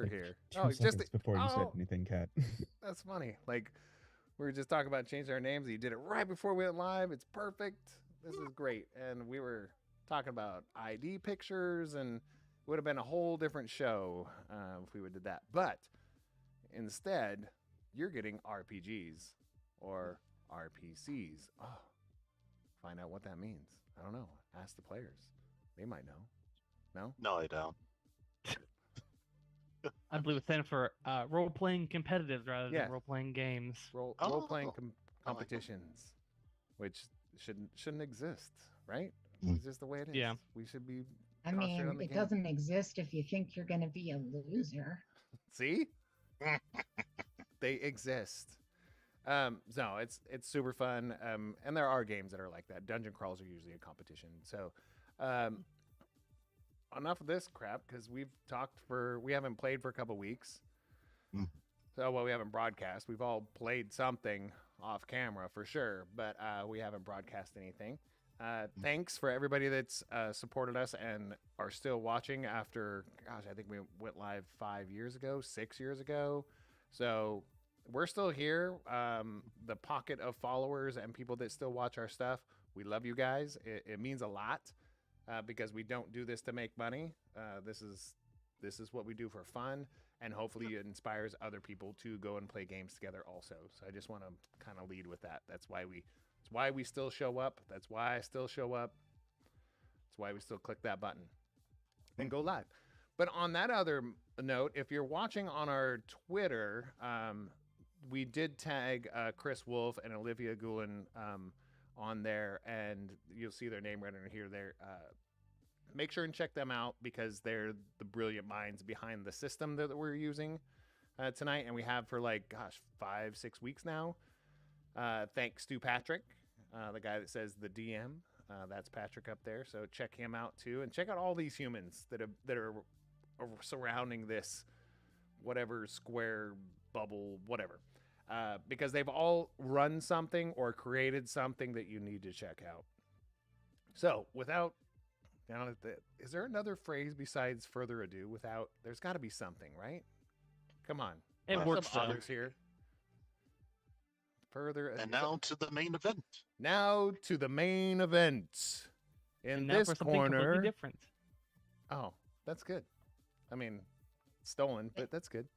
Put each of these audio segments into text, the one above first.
like here. 2 seconds before you said anything, Kat. That's funny. Like we were just talking about changing our names. You did it right before we went live. It's perfect. This is great. And we were talking about ID pictures, and it would have been a whole different show if we would have did that. But instead, you're getting RPGs or RPCs. Oh, find out what that means. I don't know. Ask the players. They might know. No? No, I don't. I believe it stands for role-playing competitive rather Yeah. than role-playing games. Role-playing I like competitions, which shouldn't exist, right? Mm. It's just the way it is. Yeah. We should be I concentrating mean, on the it game. doesn't exist if you think you're going to be a loser. See? They exist. No, it's super fun. And there are games that are like that. Dungeon crawls are usually a competition. So, enough of this crap because we haven't played for a couple weeks. Mm. So, we haven't broadcast. We've all played something off camera for sure, but we haven't broadcast anything. Thanks for everybody that's supported us and are still watching after, gosh, I think we went live 5 years ago, 6 years ago. So we're still here. The pocket of followers and people that still watch our stuff, we love you guys. It means a lot because we don't do this to make money. This is what we do for fun, and hopefully it inspires other people to go and play games together also. So I just want to kind of lead with that. That's why we still show up. That's why I still show up. That's why we still click that button and go live. But on that other note, if you're watching on our Twitter, we did tag Chris Wolf and Olivia Gulen on there, and you'll see their name right under here. Make sure and check them out because they're the brilliant minds behind the system that we're using tonight, and we have for 5-6 weeks now. Thanks to Patrick, the guy that says the DM. That's Patrick up there. So check him out too, and check out all these humans that are surrounding this whatever square bubble, whatever, because they've all run something or created something that you need to check out. So without, is there another phrase besides further ado? Without, there's got to be something, right? Come on, It works some though. others here. Further ado. And now to the main event. Now to the main event. In And now this for something corner. completely different. Oh, that's good. I mean, stolen, but that's good.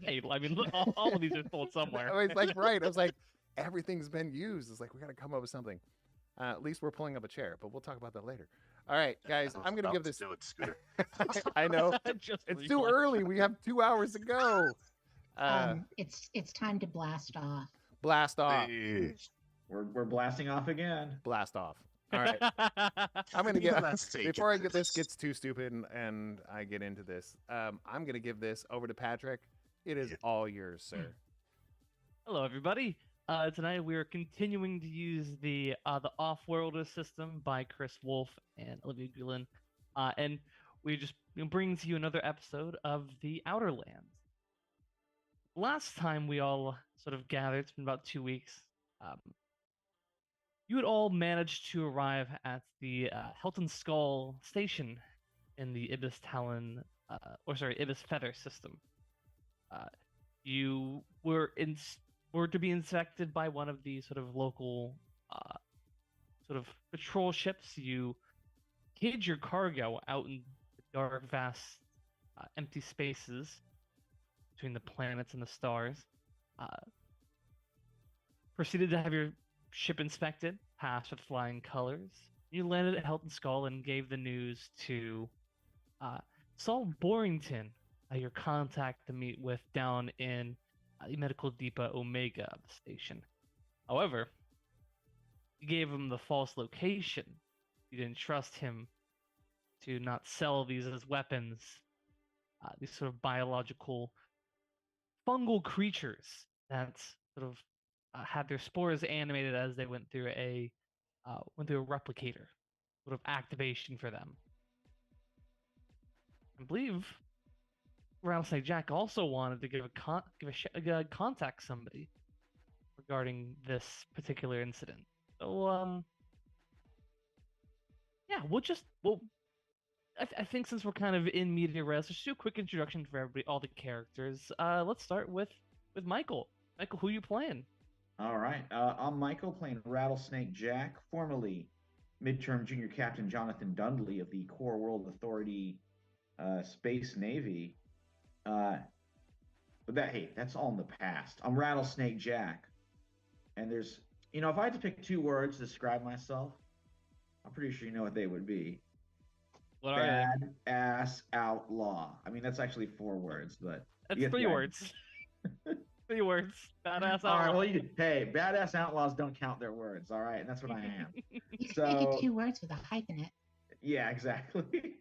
Hey, I mean, look, all of these are stolen somewhere. I was like, right. I was like, everything's been used. It's like, we got to come up with something. At least we're pulling up a chair, but we'll talk about that later. All right, guys, I'm going to give this. Do it, Scooter. I know. Just It's too reflex. early. We have 2 hours to go. It's time to blast off. Blast off. Hey. We're blasting off again. Blast off. All right. I'm going to Let's get, take before it. this gets too stupid and I get into this, I'm going to give this over to Patrick. It is all yours, sir. Hello, everybody. Tonight we are continuing to use the Offworlders system by Chris Wolf and Olivia Gulen, and we just bring to you another episode of the Outerlands. Last time we all sort of gathered, it's been about 2 weeks. You had all managed to arrive at the Helton Skull station in the Ibis Talon, Ibis Feather system. You were to be inspected by one of the sort of local sort of patrol ships. You hid your cargo out in the dark, vast, empty spaces between the planets and the stars. Proceeded to have your ship inspected, passed with flying colors. You landed at Helton Skull and gave the news to Saul Borington, your contact to meet with down in the Medical Depot Omega station. However, you gave him the false location. You didn't trust him to not sell these as weapons. These sort of biological fungal creatures that sort of had their spores animated as they went through a replicator, sort of activation for them. I believe Rattlesnake Jack also wanted to contact somebody regarding this particular incident. So yeah, I think since we're kind of in media res, let's do a quick introduction for everybody, all the characters. Let's start with Michael. Michael, who you playing? All right. I'm Michael playing Rattlesnake Jack, formerly midterm junior captain Jonathan Dundley of the Core World Authority Space Navy. That's all in the past. I'm Rattlesnake Jack. And there's, if I had to pick 2 words to describe myself, I'm pretty sure you know what they would be. What are they? Badass outlaw. I mean, that's actually 4 words, but That's you get 3 the idea. words. 3 words. Badass All right. outlaw. Well, hey, badass outlaws don't count their words. All right, and that's what I am. You can make it 2 words with a hyphen it. Yeah, exactly.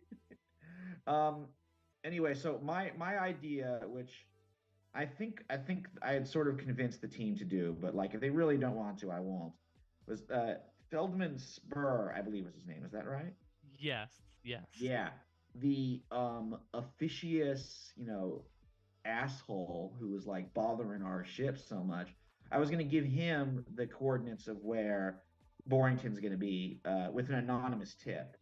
Anyway, so my idea, which I think I had sort of convinced the team to do, but like if they really don't want to, I won't. Was Feldman Spur, I believe was his name. Is that right? Yes. Yeah. The officious, asshole who was like bothering our ship so much. I was going to give him the coordinates of where Borington's going to be with an anonymous tip,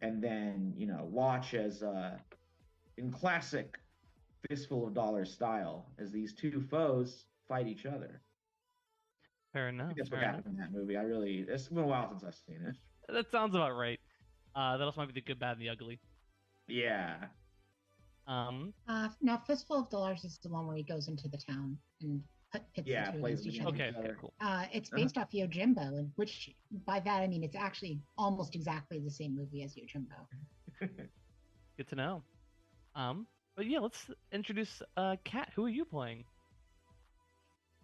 and then watch as in classic Fistful of Dollars style as these 2 foes fight each other. Fair I enough. think that's what happened in that movie. It's been a while since I've seen it. That sounds about right. That also might be the good, bad, and the ugly. Yeah. Now, Fistful of Dollars is the one where he goes into the town and pits the 2 plays against each the other. game. Okay, cool. It's based off Yojimbo, and which by that I mean it's actually almost exactly the same movie as Yojimbo. Good to know. But yeah, let's introduce Kat. Who are you playing?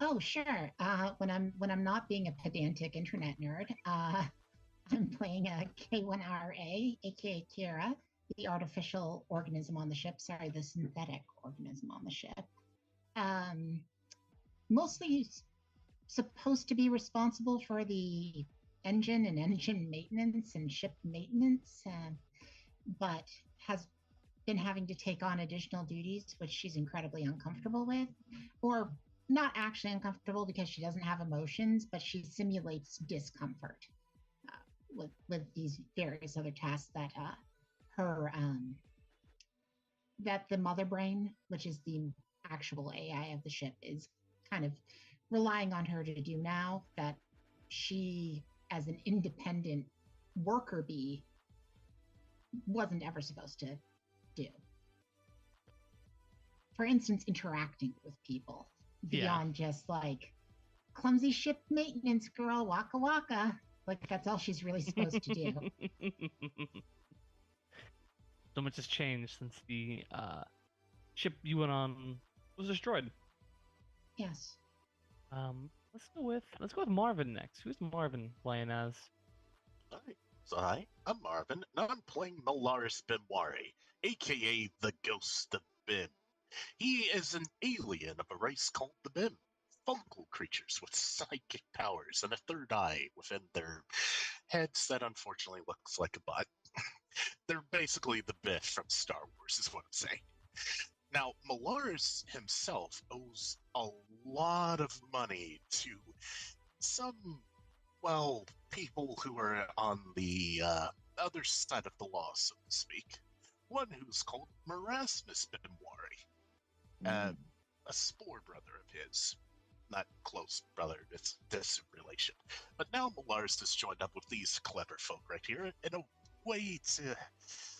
Oh, sure. When I'm not being a pedantic internet nerd, I'm playing a K1RA, aka Kira, the artificial organism on the ship. Sorry, the synthetic organism on the ship. Mostly supposed to be responsible for the engine and engine maintenance and ship maintenance, but has been having to take on additional duties, which she's incredibly uncomfortable with, or not actually uncomfortable because she doesn't have emotions, but she simulates discomfort with these various other tasks that that the mother brain, which is the actual AI of the ship, is kind of relying on her to do now that she, as an independent worker bee, wasn't ever supposed to do. For instance, interacting with people beyond just like clumsy ship maintenance girl, waka waka. Like that's all she's really supposed to do. So much has changed since the ship you went on was destroyed. Yes. Let's go with Marvin next. Who's Marvin playing as? Alright. So hi, I'm Marvin, and I'm playing Malaris Bimwari, aka the Ghost of Bim. He is an alien of a race called the Bim, fungal creatures with psychic powers and a third eye within their heads that unfortunately looks like a butt. They're basically the Biff from Star Wars, is what I'm saying. Now, Malaris himself owes a lot of money to some, people who are on the other side of the law, so to speak. One who's called Marasmus Bimwari, a spore brother of his. Not close brother, it's distant relation. But now Malaris has joined up with these clever folk right here in a way to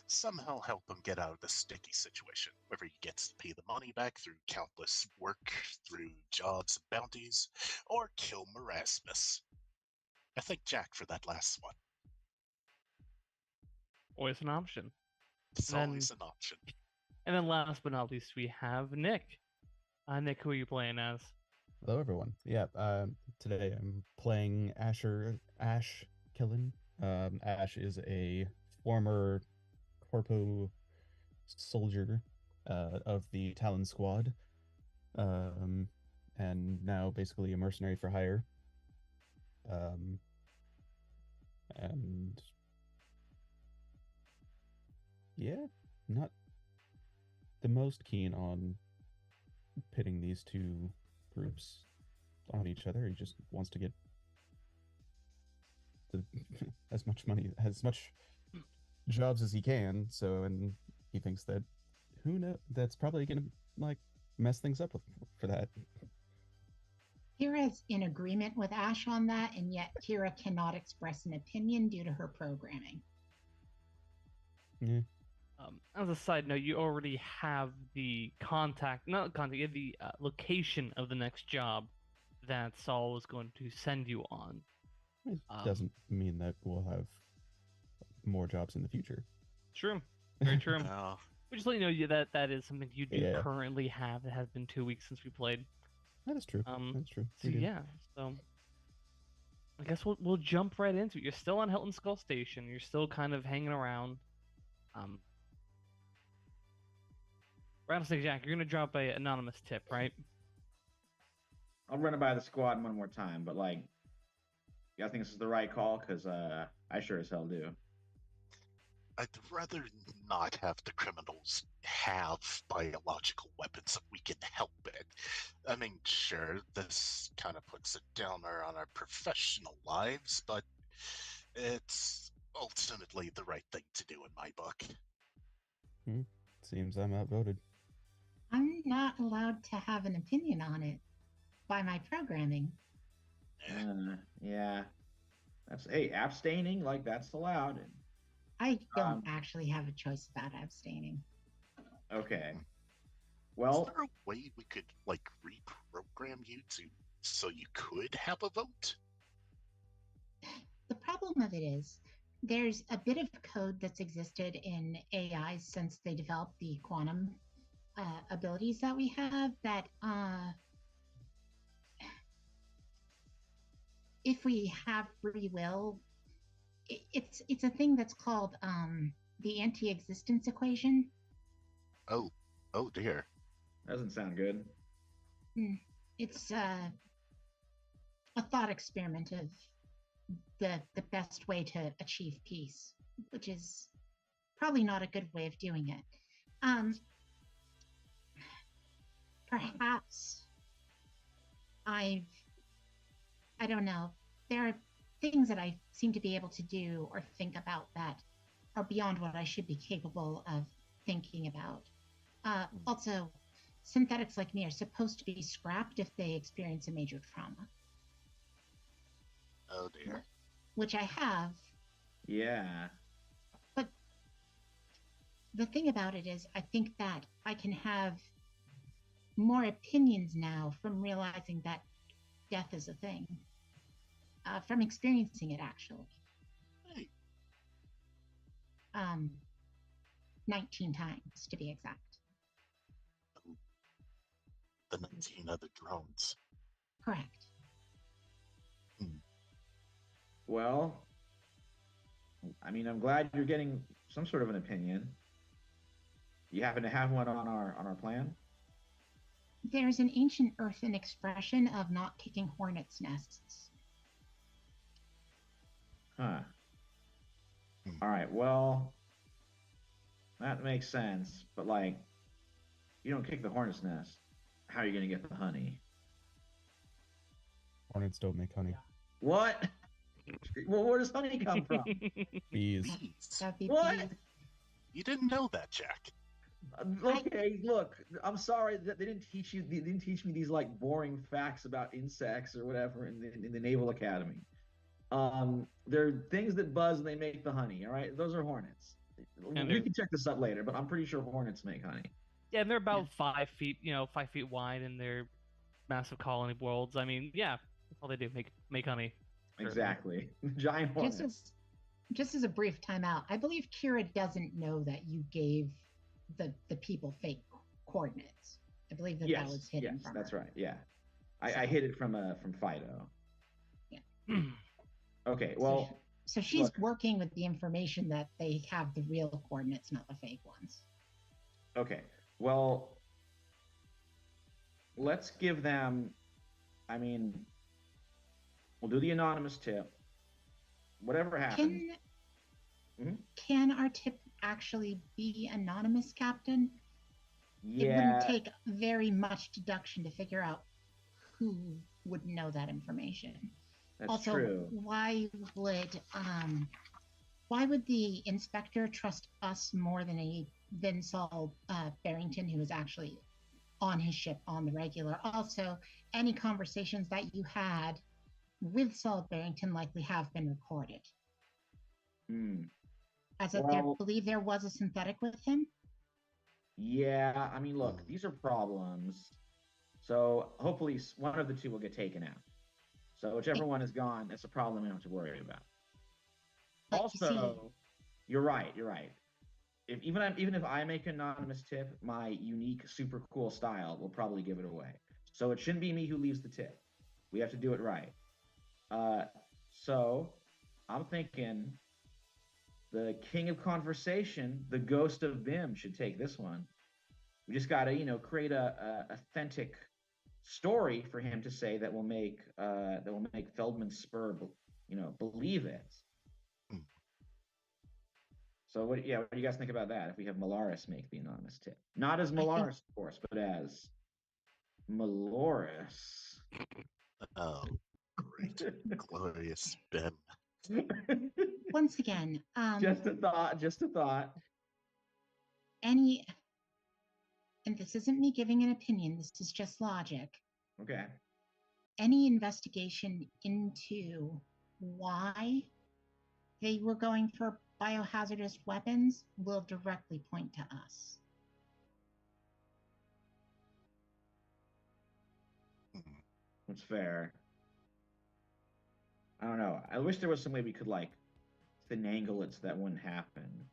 somehow help him get out of the sticky situation, whether he gets to pay the money back through countless work, through jobs and bounties, or kill Marasmus. I thank Jack for that last one. Always an option. It's always an option. And then last but not least, we have Nick. Nick, who are you playing as? Hello, everyone. Yeah, today I'm playing Ash Killen. Ash is a former corpo soldier of the Talon Squad, and now basically a mercenary for hire. And yeah, not the most keen on pitting these 2 groups on each other. He just wants to get as much money, as much jobs as he can. So, and he thinks that who knows, that's probably gonna like mess things up for that. Kira's in agreement with Ash on that, and yet Kira cannot express an opinion due to her programming. Yeah. As a side note, you already have the not contact, you have the location of the next job that Saul was going to send you on. It doesn't mean that we'll have more jobs in the future. True. Very true. No. We just let you know that is something you do Yeah. currently have. It has been 2 weeks since we played. That is true. That's true. So We do. yeah, so I guess we'll jump right into it. You're still on Hilton Skull Station. You're still kind of hanging around. Rattlesnake Jack, you're gonna drop a anonymous tip, right? I'll run it by the squad one more time, but like, you guys think this is the right call? Because I sure as hell do. I'd rather not have the criminals have biological weapons if we can help it. I mean, sure, this kind of puts a downer on our professional lives, but it's ultimately the right thing to do in my book. Seems I'm outvoted. I'm not allowed to have an opinion on it by my programming. Yeah, hey, abstaining, like that's allowed. I don't actually have a choice about abstaining. Okay. Is Well, there a way we could like reprogram you so you could have a vote? The problem of it is there's a bit of code that's existed in AI since they developed the quantum abilities that we have that if we have free will, it's a thing that's called the anti-existence equation. Oh dear. doesn't sound good. It's a thought experiment of the best way to achieve peace, which is probably not a good way of doing it. Perhaps I don't know. There are things that I seem to be able to do or think about that are beyond what I should be capable of thinking about. Also, synthetics like me are supposed to be scrapped if they experience a major trauma. Oh dear. Which I have. Yeah. But the thing about it is, I think that I can have more opinions now from realizing that death is a thing. From experiencing it, actually. Hey. 19 times, to be exact. The 19 other drones. Correct. Well, I mean, I'm glad you're getting some sort of an opinion. You happen to have one on our plan? There's an ancient earthen expression of not kicking hornets' nests. Huh. All right, well, that makes sense, but like, you don't kick the hornet's nest. How are you going to get the honey? Hornets don't make honey. What? Well, where does honey come from? Bees. That'd be What? bees. You didn't know that, Jack. Okay, look, I'm sorry that they didn't teach you. They didn't teach me these like boring facts about insects or whatever in the Naval Academy. They're things that buzz and they make the honey. All right, those are hornets. And We can check this up later, but I'm pretty sure hornets make honey. Yeah, and they're about 5 feet, 5 feet wide in their massive colony worlds. I mean, yeah, that's all they do, make honey. Exactly. Giant hornets. Just as a brief timeout, I believe Kira doesn't know that you gave the people fake coordinates. I believe that was hidden from that's her. right. Yeah, I hid it from Fido. Yeah. Okay. Well, so she's working with the information that they have the real coordinates, not the fake ones. Okay. Well, let's give them. I mean, we'll do the anonymous tip. Whatever happens. Can our tip actually be anonymous, Captain? Yeah. It wouldn't take very much deduction to figure out who would know that information. That's also, true. why would Why would the inspector trust us more than Saul Barrington, who is actually on his ship on the regular? Also, any conversations that you had with Saul Barrington likely have been recorded. As I believe there was a synthetic with him. Yeah, I mean, look, these are problems. So hopefully one of the two will get taken out. So whichever one is gone, it's a problem we don't have to worry about. But Also, you're right. Even if I make an anonymous tip, my unique, super cool style will probably give it away. So it shouldn't be me who leaves the tip. We have to do it right. So I'm thinking the king of conversation, the ghost of Bim, should take this one. We just got to, create a authentic story for him to say that will make Feldman Spur, believe it. So what do you guys think about that? If we have Malaris make the anonymous tip, not as Malaris, of course, but as Maloris. Oh, great, glorious Bim. Once again, just a thought. And this isn't me giving an opinion, this is just logic. Okay. Any investigation into why they were going for biohazardous weapons will directly point to us. That's fair. I don't know. I wish there was some way we could finagle it so that wouldn't happen.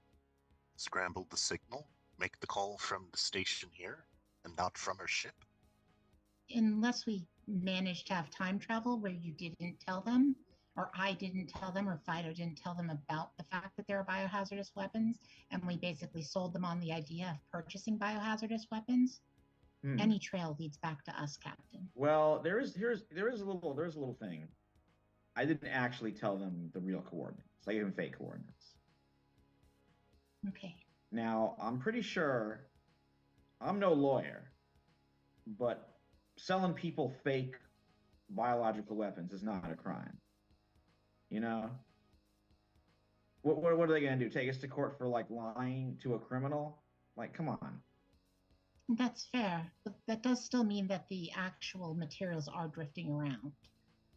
Scramble the signal, make the call from the station here, and not from our ship. Unless we managed to have time travel where you didn't tell them, or I didn't tell them, or Fido didn't tell them about the fact that there are biohazardous weapons, and we basically sold them on the idea of purchasing biohazardous weapons. Any trail leads back to us, Captain. Well, there is a little thing. I didn't actually tell them the real coordinates. I gave them fake coordinates. Okay. Now, I'm pretty sure I'm no lawyer, but selling people fake biological weapons is not a crime. What are they going to do? Take us to court for lying to a criminal? Come on. That's fair, but that does still mean that the actual materials are drifting around.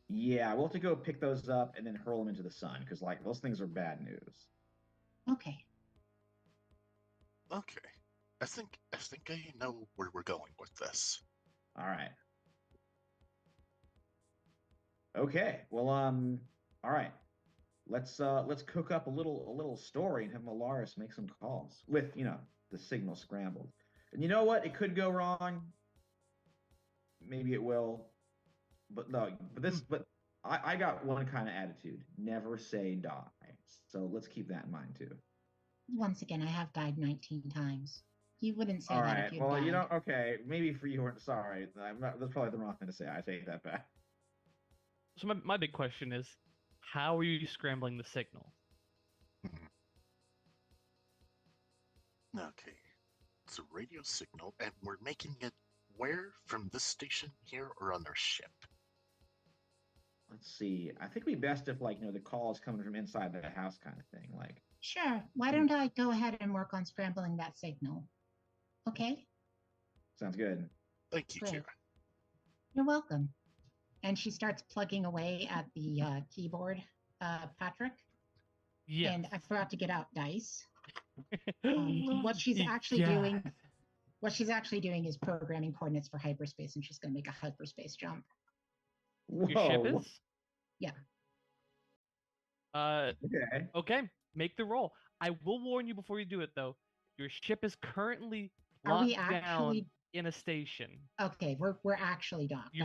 Yeah, we'll have to go pick those up and then hurl them into the sun because those things are bad news. Okay. Okay. I think I know where we're going with this. All right. Okay. Well, all right. Let's cook up a little story and have Malaris make some calls with, the signal scrambled. And you know what? It could go wrong. Maybe it will. But no, but I got one kind of attitude. Never say die. So let's keep that in mind too. Once again, I have died 19 times. You wouldn't say All that right. if you Well, died. okay. Maybe for you weren't sorry. That's probably the wrong thing to say. I take that back. So my big question is, how are you scrambling the signal? Okay. It's a radio signal, and we're making it where? From this station here or on our ship? Let's see. I think it'd be best if the call is coming from inside the house kind of thing. Sure. Why don't I go ahead and work on scrambling that signal? Okay? Sounds good. Thank you, Great. Kira. You're welcome. And she starts plugging away at the keyboard, Patrick. Yeah. And I forgot to get out dice. What she's actually doing is programming coordinates for hyperspace, and she's going to make a hyperspace jump. Whoa. Your ship is? Yeah. Okay. Okay. Make the roll. I will warn you before you do it, though. Your ship is currently locked down in a station. Okay, we're actually docked. You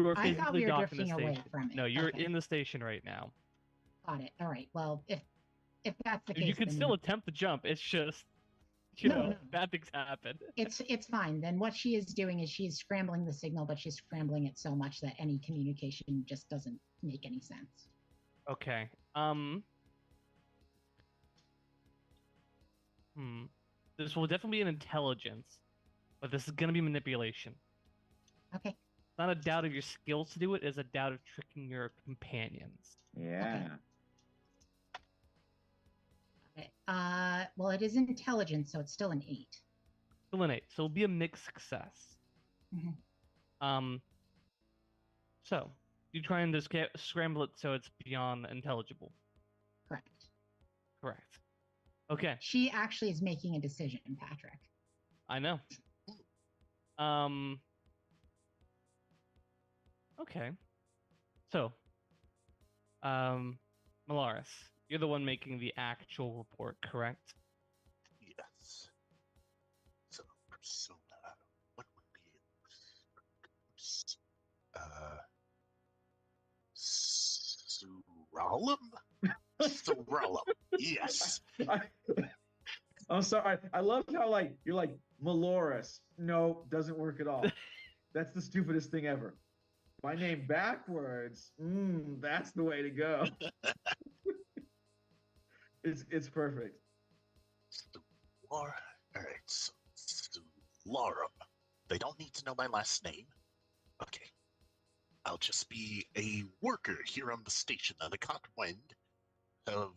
are I thought we physically were docked in the drifting away station. from it. No, you're Okay. in the station right now. Got it. All right. Well, if that's the case, You can then still attempt the jump. It's just, No. bad things happen. it's fine. Then what she is doing is she's scrambling the signal, but she's scrambling it so much that any communication just doesn't make any sense. Okay. This will definitely be an intelligence, but this is going to be manipulation. Okay. It's not a doubt of your skills to do it, it's a doubt of tricking your companions. Yeah. Well, it is intelligence, so it's still an 8. Still an 8, so it'll be a mixed success. Mhm. So you try and scramble it so it's beyond intelligible. Correct. Correct. Okay. She actually is making a decision, Patrick. I know. Okay. So, Malaris, you're the one making the actual report, correct? Yes. So, persona. What would be Suralum? Suralum. Yes. I'm sorry. I love how like you're like Maloris. No, doesn't work at all. That's the stupidest thing ever. My name backwards. That's the way to go. It's perfect. All right. So, Sularum. They don't need to know my last name. Okay. I'll just be a worker here on the station, and I caught wind of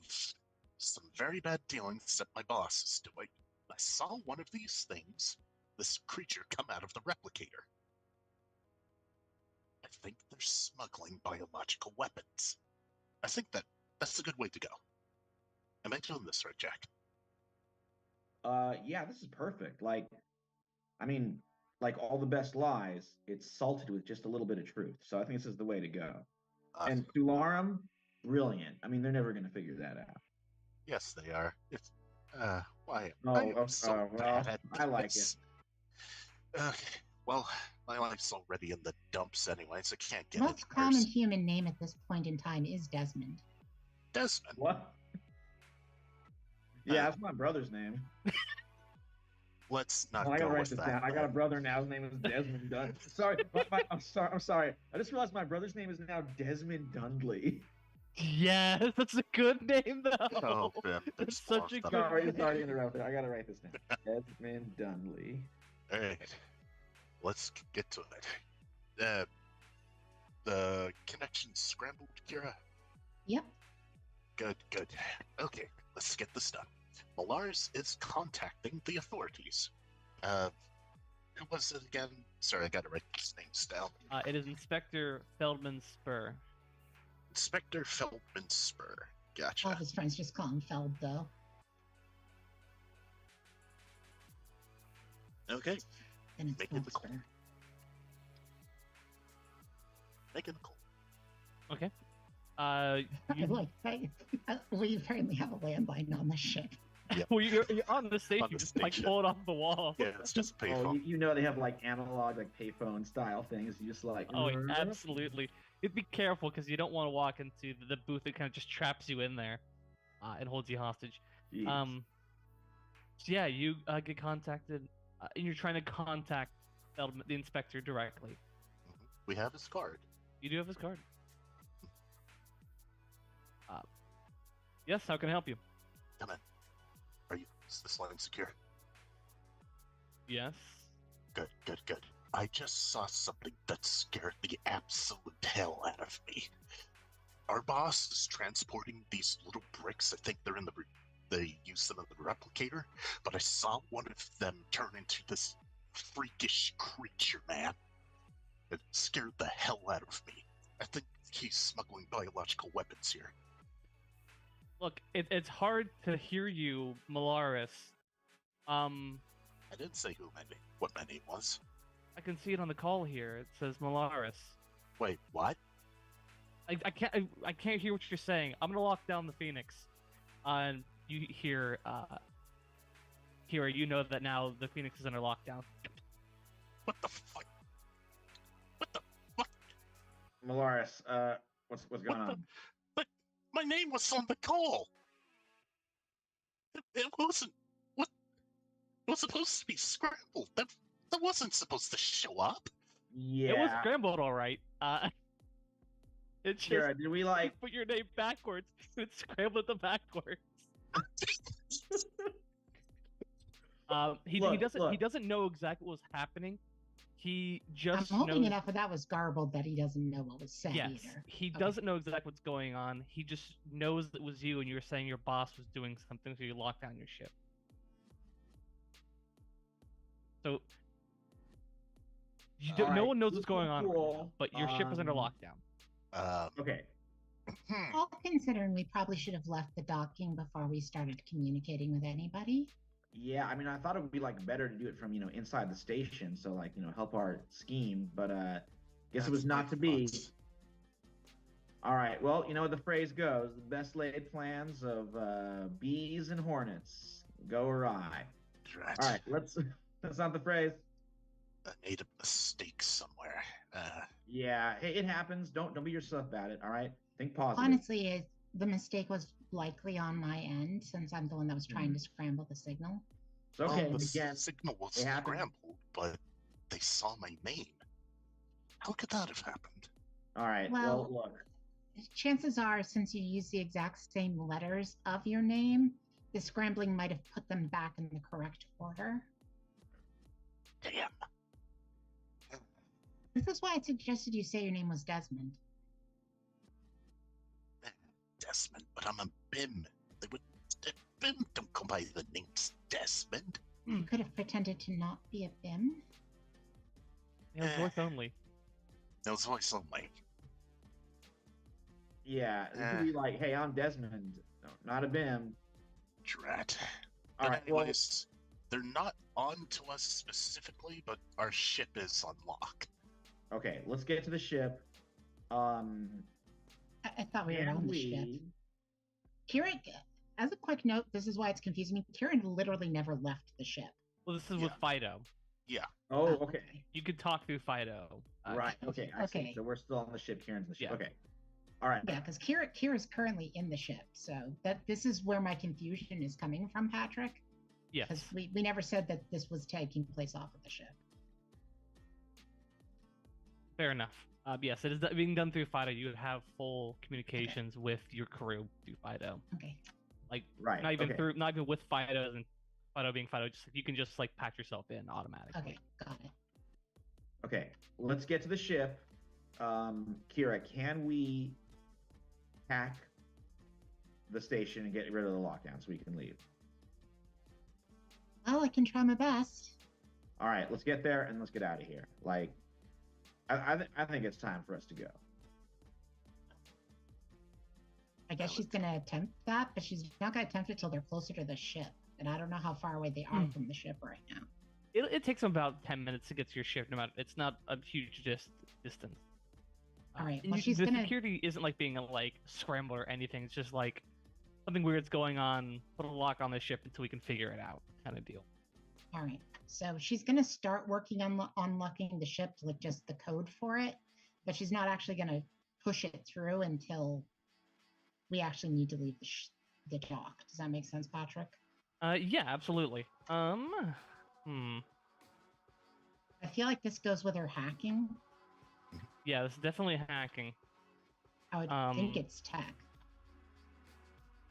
some very bad dealings that my boss is doing. I saw one of these things, this creature, come out of the replicator. I think they're smuggling biological weapons. I think that's a good way to go. Am I doing this right, Jack? Yeah, this is perfect. Like, I mean, like all the best lies, it's salted with just a little bit of truth. So I think this is the way to go. And Sularum, brilliant. I mean, they're never going to figure that out. Yes, they are. It's why Oh, I am so bad at I like this. Okay, well, my life's already in the dumps anyway, so I can't The get any most common worse. human name at this point in time is Desmond. Desmond. What? Yeah, that's my brother's name. Let's not I go gotta write with this that. down. I got a brother now. His name is Desmond Dundley. Sorry, I'm sorry. I just realized my brother's name is now Desmond Dundley. Yes, that's a good name though. Oh, man, That's such a good Sorry name. to interrupt. I gotta write this down. Desmond Dundley. All right, let's get to it. The connection scrambled, Kira. Yep. Good. Okay, let's get this done. Malaris is contacting the authorities. Who was it again? Sorry, I gotta write these names down. It is Inspector Feldman Spur. Inspector Feldman Spur. Gotcha. All of his friends just call him Feld, though. Okay, And it's Making the call. Feldspur. making the call. Okay. We apparently have a landline on the ship. Well, you're on the station. On the Just like station. pull it off the wall. Yeah, it's just a Oh, payphone. you know they have like analog, like payphone style things. You just like. Oh, absolutely. You'd be careful because you don't want to walk into the booth that kind of just traps you in there, and holds you hostage. Jeez. So yeah, you get contacted, and you're trying to contact the inspector directly. We have his card. You do have his card. Yes, how can I help you? Come in. Is this line secure? Yes. Good. I just saw something that scared the absolute hell out of me. Our boss is transporting these little bricks. I think they're in they use them in the replicator, but I saw one of them turn into this freakish creature, man. It scared the hell out of me. I think he's smuggling biological weapons here. Look, it's hard to hear you, Malaris. I didn't say what my name was. I can see it on the call here. It says Malaris. Wait, what? I can't hear what you're saying. I'm gonna lock down the Phoenix. And you hear, Kira, you know that now the Phoenix is under lockdown. What the fuck? What the fuck? Malaris, what's going on? But my name was on the call. It wasn't. What? It was supposed to be scrambled. That wasn't supposed to show up. Yeah. It was scrambled, all right. It's just Kira, did we like? put your name backwards. It's scrambled the backwards. He Look, doesn't look. he doesn't know exactly what was happening. He I'm just hoping knows. enough of that was garbled that he doesn't know what was said Yes, either. he Okay. doesn't know exactly what's going on. He just knows it was you, and you were saying your boss was doing something, so you locked down your ship. So no Alright, one knows what's cool, going on right now, cool. but your ship is under lockdown. Okay. All considering, we probably should have left the docking before we started communicating with anybody. Yeah, I mean, I thought it would be like better to do it from inside the station, so like help our scheme. But guess it was not to be. All right. Well, you know what the phrase goes: the best laid plans of bees and hornets go awry. Right. All right. That's not the phrase. I made a mistake somewhere. Yeah, it happens. Don't be yourself about it. All right. Think positive. Honestly, the mistake was likely on my end since I'm the one that was trying to scramble the signal. It's okay. Well, the Again, signal was it happens. scrambled, but they saw my name. How could that have happened? All right. Well, Well, look. chances are, since you use the exact same letters of your name, the scrambling might have put them back in the correct order. Damn. This is why I suggested you say your name was Desmond. Desmond, but I'm a BIM. BIM don't go by the name Desmond. You could have pretended to not be a BIM. Yeah, voice only. That was voice only. Yeah, it could be like, hey, I'm Desmond, no, not a BIM. Drat. All But right. Well, anyways, they're not on to us specifically, but our ship is on lock. okay. Let's get to the ship. I thought we were Can on the ship. Kieran, as a quick note, this is why it's confusing me. Kieran literally never left the ship. Well, this is with Fido. Oh, okay. You could talk through Fido. Right. Okay. I see. Okay. So we're still on the ship. Kieran's in the ship. Yeah. Okay. All right. Yeah, because Kira's currently in the ship, so this is where my confusion is coming from, Patrick. Yes. Because we never said that this was taking place off of the ship. Fair enough. Yes, it is being done through Fido. You have full communications with your crew through Fido. Okay. Like Right. not even okay. not even with Fido and Fido being Fido. Just you can just like patch yourself in automatically. Okay, got it. Okay. Let's get to the ship. Kira, can we hack the station and get rid of the lockdown so we can leave? Well, I can try my best. All right. Let's get there and let's get out of here. Like, I think it's time for us to go. I guess she's gonna attempt that, but she's not gonna attempt it till they're closer to the ship. And I don't know how far away they are from the ship right now. It takes them about 10 minutes to get to your ship. No matter, it's not a huge distance. All right. And Well, she's the gonna. security isn't like being like scrambled or anything. It's just like something weird's going on. Put a lock on the ship until we can figure it out, kind of deal. All right. So she's gonna start working on unlocking the ship, like just the code for it, but she's not actually gonna push it through until we actually need to leave the dock. Does that make sense, Patrick? Yeah, absolutely. I feel like this goes with her hacking. Yeah, this is definitely hacking. I would think it's tech.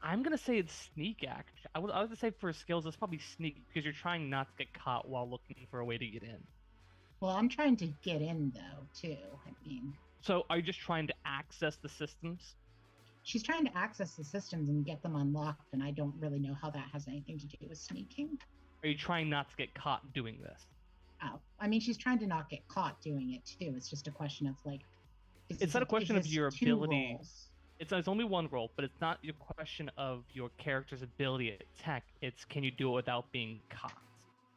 I'm gonna say it's sneak act. I would say for skills, it's probably sneak because you're trying not to get caught while looking for a way to get in. Well, I'm trying to get in though, too. I mean, So are you just trying to access the systems? she's trying to access the systems and get them unlocked, and I don't really know how that has anything to do with sneaking. Are you trying not to get caught doing this? Oh, I mean, she's trying to not get caught doing it too. It's just a question of like. It's not a question of your two ability. roles? It's only one role, but it's not your question of your character's ability at tech. It's can you do it without being caught?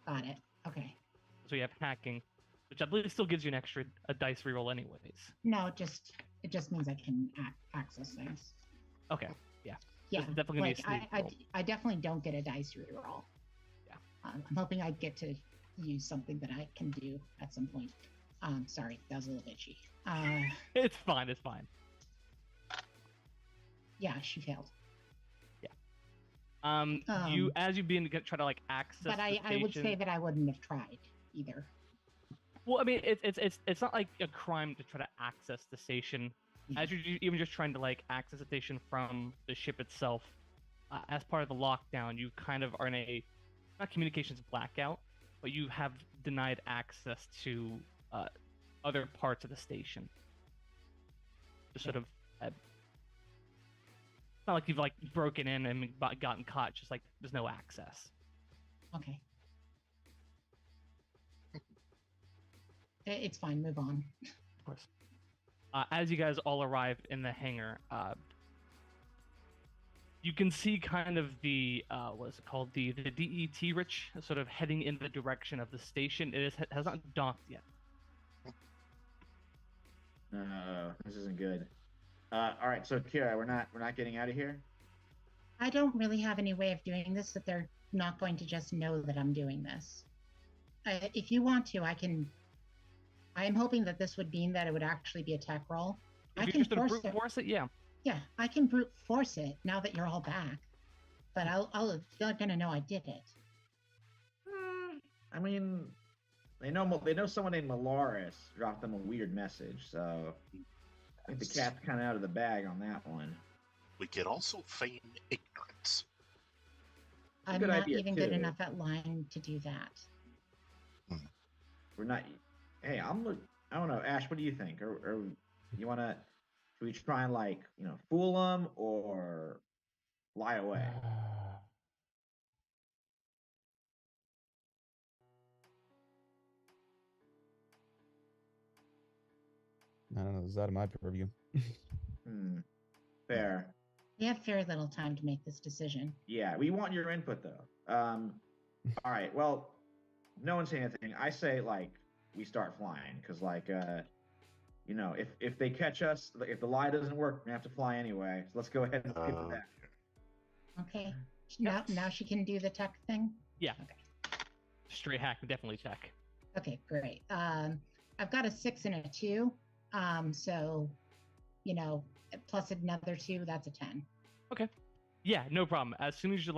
Got it. Okay. So you have hacking, which I believe still gives you an extra dice reroll anyways. No, it just means I can access things. Okay, yeah. Yeah, This is definitely gonna like be a sneak roll. I definitely don't get a dice reroll. Yeah. I'm hoping I get to use something that I can do at some point. Sorry, that was a little itchy. It's fine. It's fine. Yeah, she failed. You as you begin to try to like access. But the I would say station- that I wouldn't have tried either. Well, I mean, it's not like a crime to try to access the station. Yeah. As you're even just trying to like access the station from the ship itself, as part of the lockdown, you kind of are in a not communications blackout, but you have denied access to other parts of the station. Just sort of, it's not like you've like broken in and gotten caught. Just like there's no access. Okay. It's fine. Move on. Of course. As you guys all arrive in the hangar, you can see kind of the what is it called, the DET Rich sort of heading in the direction of the station. Has not docked yet. This isn't good. All right, so Kira, we're not getting out of here. I don't really have any way of doing this that they're not going to just know that I'm doing this. If you want to, I can. I am hoping that this would mean that it would actually be a tech roll. If I you can just brute force it, yeah. Yeah, I can brute force it now that you're all back. But they're gonna know I did it. I mean, they know someone named Malaris dropped them a weird message, so I think the cat's kind of out of the bag on that one. We could also feign ignorance. I'm good not idea, even too. good enough at lying to do that. We're not. Hey, I don't know, Ash. What do you think? Or you want to? Should we try and fool them or lie away? I don't know. It's out of my purview. Fair. We have very little time to make this decision. Yeah, we want your input though. All right. Well, no one's saying anything. I say we start flying because if they catch us, if the lie doesn't work, we're gonna have to fly anyway. So let's go ahead and skip to that. Okay. Now she can do the tech thing. Yeah. Okay. Straight hack, definitely tech. Okay, great. I've got a 6 and a 2. So, plus another 2, that's a 10. Okay. Yeah, no problem. As soon as you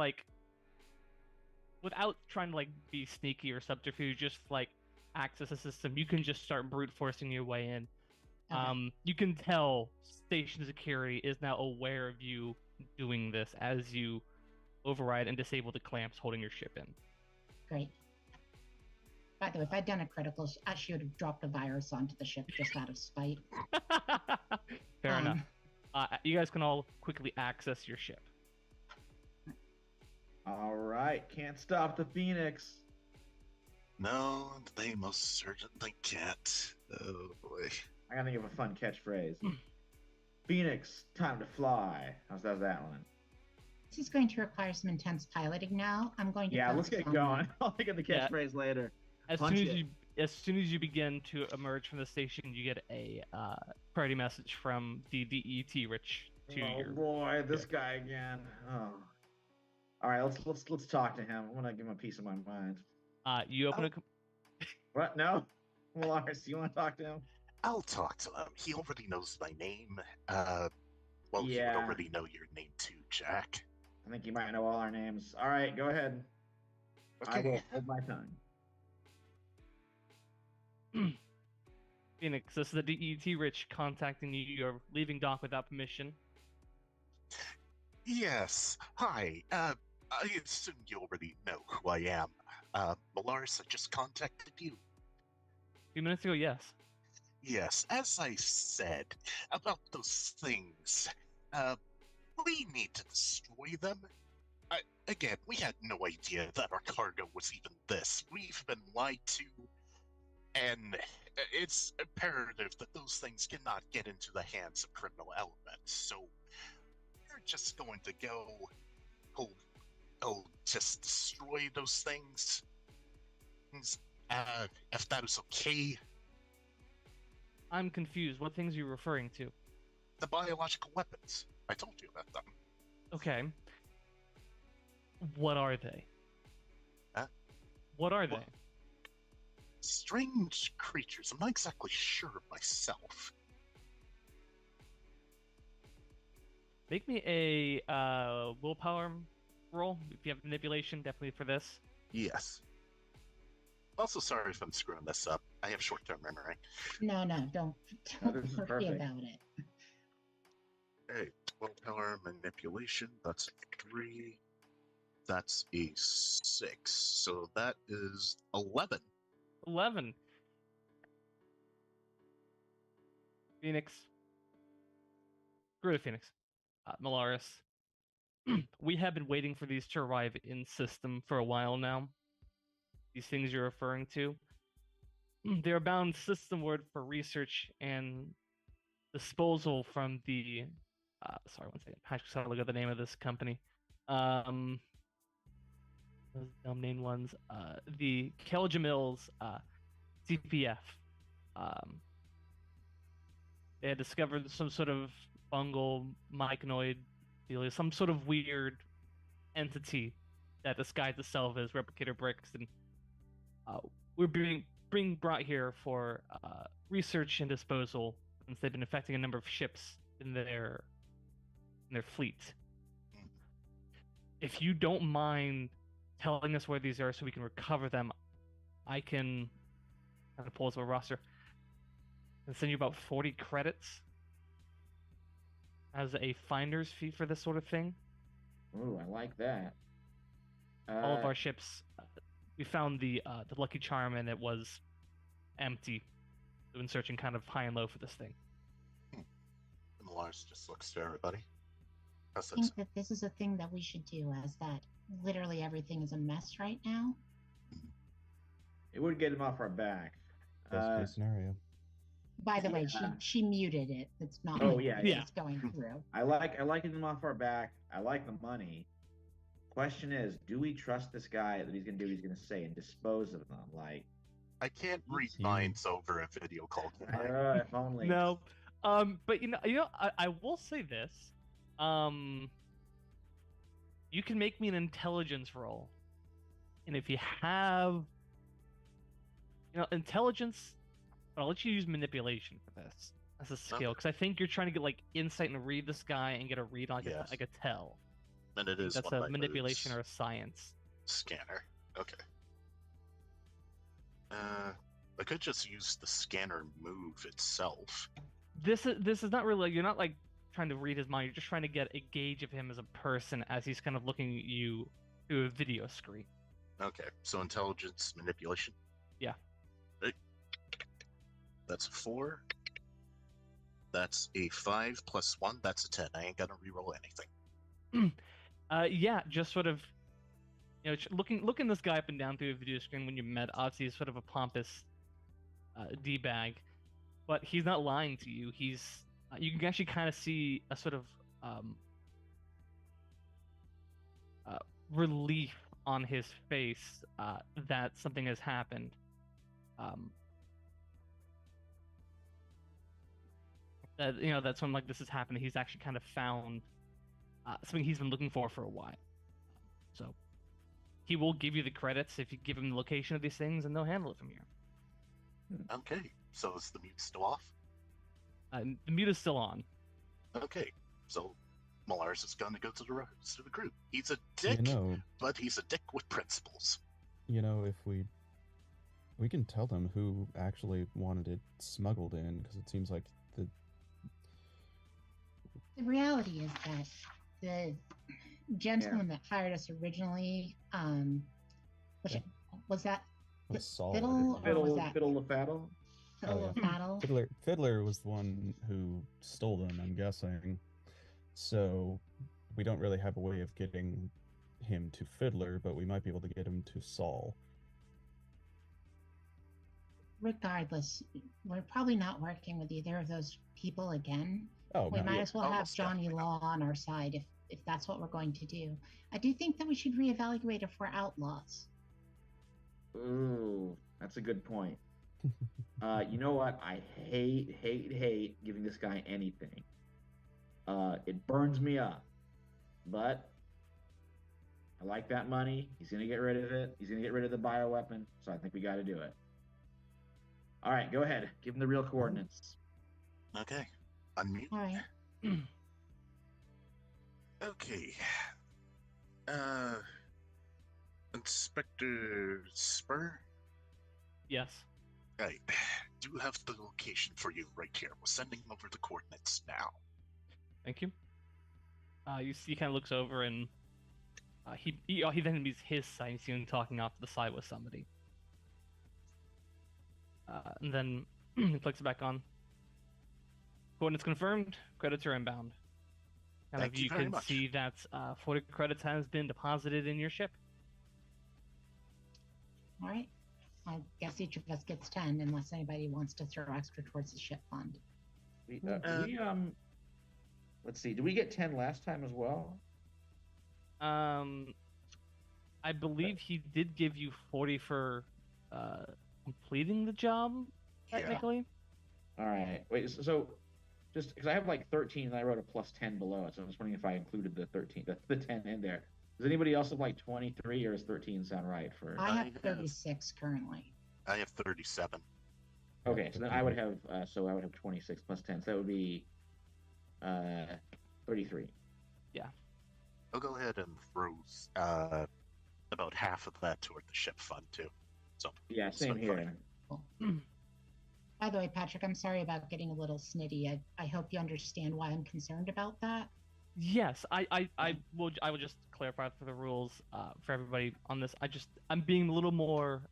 without trying to be sneaky or subterfuge, just access the system, you can just start brute forcing your way in. Okay. You can tell station security is now aware of you doing this as you override and disable the clamps holding your ship in. Great. By the way, if I'd done a critical, I should have dropped a virus onto the ship just out of spite. Fair enough. You guys can all quickly access your ship. All right, can't stop the Phoenix. No, they most certainly can't. Oh boy. I gotta think of a fun catchphrase. Phoenix, time to fly. How's that one? This is going to require some intense piloting now. I'm going to. Yeah, let's get focus on going. I'll think of the catchphrase later. As soon as you begin to emerge from the station, you get a priority message from the DET Rich to your. Oh boy, this guy again. Oh. All right, let's talk to him. I want to give him a piece of my mind. You open a. What? No, Lars, you want to talk to him? I'll talk to him. He already knows my name. Well, he Yeah. would already know your name too, Jack. I think you might know all our names. All right, go ahead. I will hold my tongue. Phoenix, this is the DET Rich contacting you. You're leaving dock without permission. Yes. Hi. I assume you already know who I am. Malaris, I just contacted you. A few minutes ago, yes. Yes, as I said about those things, we need to destroy them. Again, we had no idea that our cargo was even this. We've been lied to, and it's imperative that those things cannot get into the hands of criminal elements. So we're just going to go, just destroy those things. If that is okay. I'm confused. What things are you referring to? The biological weapons. I told you about them. Okay. What are they? Huh? What are they? Well, strange creatures. I'm not exactly sure myself. Make me a willpower roll. If you have manipulation, definitely for this. Yes. Also, sorry if I'm screwing this up. I have short-term memory. No, don't This is worry perfect. about it. Hey, willpower manipulation. That's 3. That's a 6. So that is 11. 11. Phoenix. Screw the Phoenix. Malaris. We have been waiting for these to arrive in system for a while now. These things you're referring to. They're bound system word for research and disposal from the sorry, one second. I just gotta look at the name of this company. Those dumb named ones. The Kelja Mills CPF. They had discovered some sort of fungal myconoid deal, some sort of weird entity that disguised itself as replicator bricks, and we're being brought here for research and disposal since they've been affecting a number of ships in their fleet. If you don't mind telling us where these are so we can recover them, I can kind of pull up a roster and send you about 40 credits as a finder's fee for this sort of thing. Ooh, I like that. All of our ships, we found the Lucky Charm, and it was empty. We've been searching kind of high and low for this thing. Lars just looks to everybody. I think that this is a thing that we should do, as that literally everything is a mess right now. It would get him off our back. Best case scenario. By the way, she muted it. It's not. Oh yeah, it's going through. I like him off our back. I like the money. Question is, do we trust this guy that he's gonna do what he's gonna say and dispose of them? Like, I can't read minds over a video call. If only. No, but you know, I will say this. You can make me an intelligence roll, and if you have, intelligence, I'll let you use manipulation for this as a skill, because I think you're trying to get like insight and read this guy and get a read on like a tell. And it is that's one a of my manipulation moves. or a science. Scanner. Okay. I could just use the scanner move itself. This is not really, you're not like trying to read his mind. You're just trying to get a gauge of him as a person as he's kind of looking at you through a video screen. Okay, so intelligence manipulation. Yeah. That's a 4. That's a 5 plus 1. That's a 10. I ain't gonna reroll anything. Yeah, just sort of, looking this guy up and down through a video screen when you met. Obviously, he's sort of a pompous d-bag, but he's not lying to you. He's you can actually kind of see a sort of relief on his face that something has happened. That's when like this has happened. He's actually kind of found something he's been looking for a while. So he will give you the credits if you give him the location of these things, and they'll handle it from here. Okay, so is the mute still off? The mute is still on. Okay, so Malars is going to go to the rest of the group. He's a dick, but he's a dick with principles. If we can tell them who actually wanted it smuggled in, because it seems like the reality is that the gentleman that hired us originally, was that Fiddle, or was that Fiddle LaFaddle? Fiddle LaFaddle? Fiddler was the one who stole them, I'm guessing. So we don't really have a way of getting him to Fiddler, but we might be able to get him to Saul. Regardless, we're probably not working with either of those people again. Oh, we no, might as well have Johnny Law on our side if that's what we're going to do. I do think that we should reevaluate if we're outlaws. Ooh, that's a good point. You know what? I hate giving this guy anything. It burns me up. But I like that money. He's going to get rid of it. He's going to get rid of the bioweapon. So I think we got to do it. All right, go ahead. Give him the real coordinates. Okay. Unmute. All right. Okay. Inspector Spur? Yes. I do have the location for you right here. We're sending over the coordinates now. Thank you. You see, he kind of looks over and he then meets his side. You see him talking off to the side with somebody. And then he clicks it back on. Coordinates confirmed. Credits are inbound. Kind Thank of, you you very can much. see that 40 credits has been deposited in your ship. All right. I guess each of us gets 10 unless anybody wants to throw extra towards the ship fund. Let's see. Did we get 10 last time as well? I believe he did give you 40 for completing the job, Yeah. technically. All right. Wait. So just because I have like 13 and I wrote a plus 10 below it, so I'm just wondering if I included the 13, the 10 in there. Does anybody else have like 23, or does 13 sound right for? I I have have- 36 currently. I have 37. Okay, so then I would have 26 plus 10, so that would be 33. I'll go ahead and throw about half of that toward the ship fund too. So Yeah, same so here. Cool. By the way, Patrick, I'm sorry about getting a little snitty. I hope you understand why I'm concerned about that. Yes, I will just clarify for the rules for everybody on this. I'm being a little more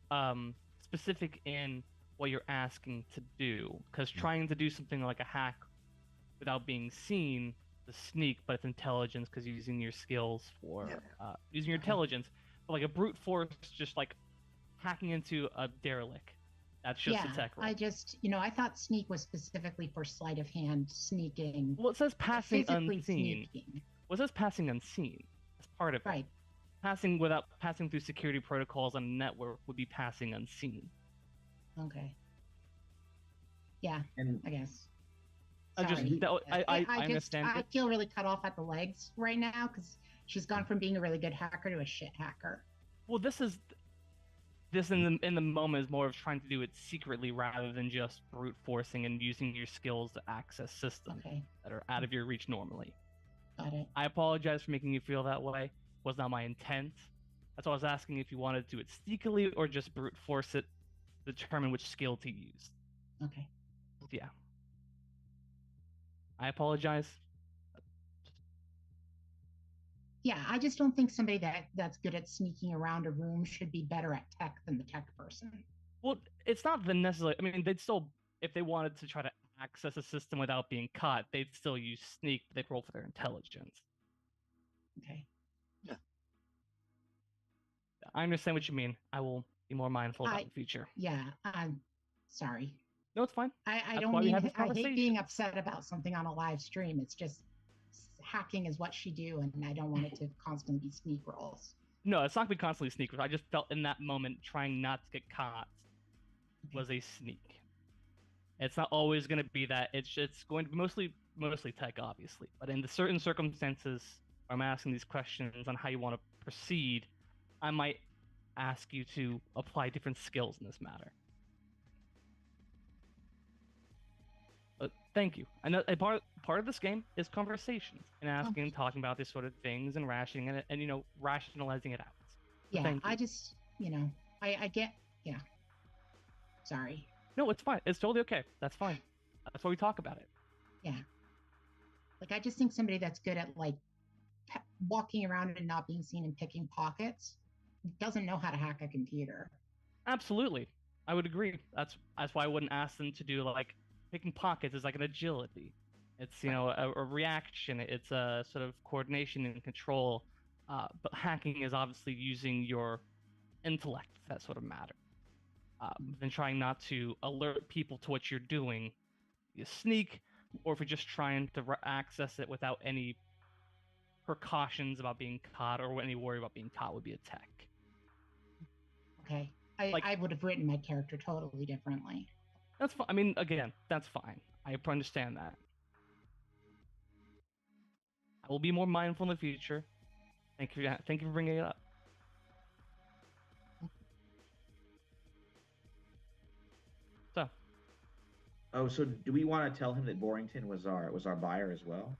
specific in what you're asking to do, because trying to do something like a hack without being seen, the sneak, but it's intelligence because you're using your skills for using your intelligence. But like a brute force, just like hacking into a derelict. That's just a tech roll. I just, I thought sneak was specifically for sleight of hand sneaking. Well, it says passing physically unseen. sneaking. Well, it says passing unseen. That's part of it. Right. Passing without passing through security protocols on a network would be passing unseen. Okay. Yeah, And I guess. I just Sorry. I understand. I feel really cut off at the legs right now because she's gone from being a really good hacker to a shit hacker. Well, this in the moment is more of trying to do it secretly rather than just brute forcing and using your skills to access systems Okay, that are out of your reach normally. got it. I apologize for making you feel that way. Was not my intent. That's why I was asking if you wanted to do it sneakily or just brute force it, determine which skill to use. Okay. Yeah. I apologize. Yeah, I just don't think somebody that's good at sneaking around a room should be better at tech than the tech person. Well, it's not the necessarily. I mean, they'd still, if they wanted to try to access a system without being caught, they'd still use sneak. But they'd roll for their intelligence. Okay. I understand what you mean. I will be more mindful about the future. Yeah, I'm sorry. No, it's fine. I That's don't why we mean have this I hate being conversation. upset about something on a live stream. It's just hacking is what she do, and I don't want it to constantly be sneak rolls. No, it's not gonna be constantly sneakers. I just felt in that moment trying not to get caught was a sneak. It's not always gonna be that. It's going to be mostly tech, obviously. But in the certain circumstances where I'm asking these questions on how you want to proceed, I might ask you to apply different skills in this matter. But thank you. I know a part of this game is conversations and asking and talking about these sort of things and rationing it and rationalizing it out. Yeah, Thank you. I just, I get, yeah. Sorry. No, it's fine. It's totally okay. That's fine. That's why we talk about it. Yeah. Like, I just think somebody that's good at, like, walking around and not being seen and picking pockets doesn't know how to hack a computer. Absolutely. I would agree. That's why I wouldn't ask them to do, like, picking pockets is like an agility. It's, a reaction. It's a sort of coordination and control. But hacking is obviously using your intellect, for that sort of matter. Then trying not to alert people to what you're doing. You sneak, or if you're just trying to access it without any precautions about being caught or any worry about being caught would be a tech. Okay. Like- I would have written my character totally differently. That's fine. I mean, again, that's fine. I understand that. I will be more mindful in the future. Thank you for bringing it up. So, Oh, so do we want to tell him that Borington was our buyer as well?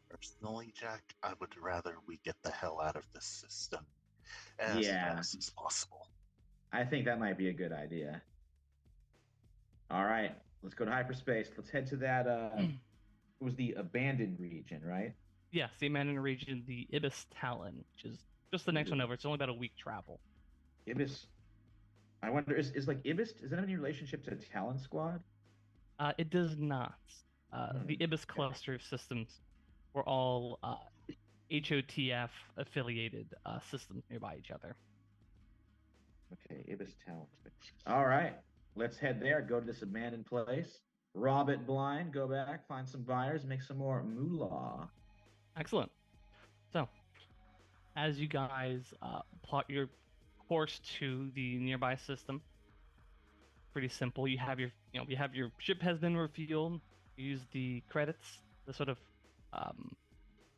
Personally, Jack, I would rather we get the hell out of this system as Yeah. fast as possible. I think that might be a good idea. All right, let's go to hyperspace. Let's head to that. It was the abandoned region, right? yes, the abandoned region, the Ibis Talon, which is just the next one over. It's only about a week travel. Ibis. I wonder, is like Ibis? Is that any relationship to Talon Squad? It does not. The Ibis okay. cluster systems were all HOTF affiliated systems nearby each other. Okay, Ibis Talent. All right, let's head there. Go to this abandoned place. Rob it blind. Go back, find some buyers, make some more moolah. Excellent. So, as you guys plot your course to the nearby system, pretty simple. You have your ship has been refueled. You use the credits, the sort of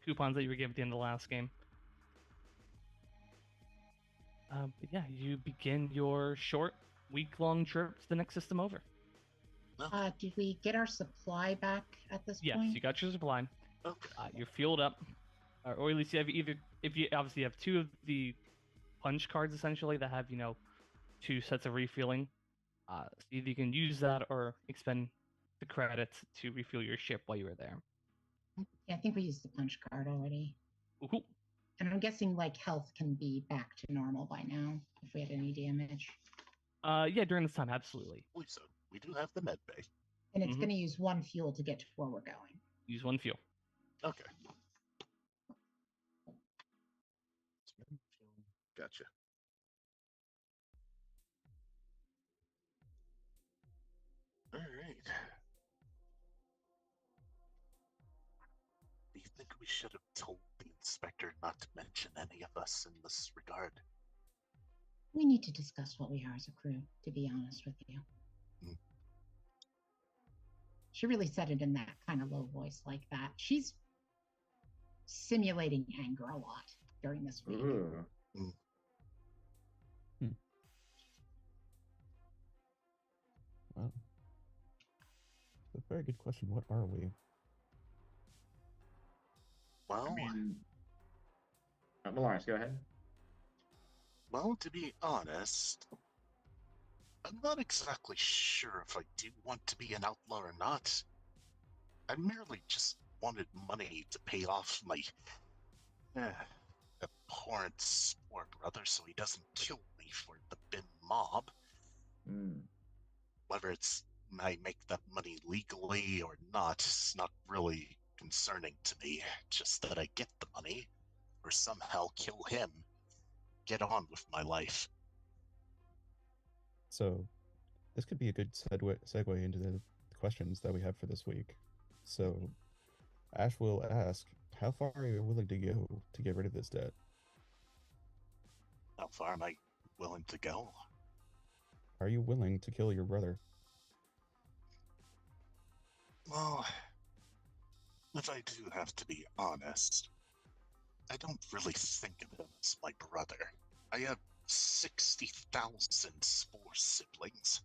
coupons that you were given at the end of the last game. But yeah, you begin your short week-long trip to the next system over. Did we get our supply back at this Yes, point? you got your supply. Okay. You're fueled up, or at least you have if you obviously have two of the punch cards essentially that have 2 sets of refueling. So either you can use that or expend the credits to refuel your ship while you were there. Yeah, I think we used the punch card already. Ooh. And I'm guessing like health can be back to normal by now if we had any damage. Yeah, during this time, absolutely. I believe so. We do have the med bay. And it's going to use 1 fuel to get to where we're going. Use 1 fuel. Okay. Gotcha. All right. Do you think we should have told the inspector not to mention any of us in this regard? We need to discuss what we are as a crew, to be honest with you. She really said it in that kind of low voice like that. She's simulating anger a lot during this week. Well, it's a very good question. What are we? Well, I mean, Malaris, go ahead. well, to be honest, I'm not exactly sure if I do want to be an outlaw or not. I merely just wanted money to pay off my abhorrent spore brother so he doesn't kill me for the bin mob. Whether it's I make that money legally or not is not really concerning to me. Just that I get the money, or somehow kill him, get on with my life. So, this could be a good segue into the questions that we have for this week. So, Ash will ask, how far are you willing to go to get rid of this debt? How far am I willing to go? Are you willing to kill your brother? Well, if I do have to be honest, I don't really think of him as my brother. I have 60,000 spore siblings.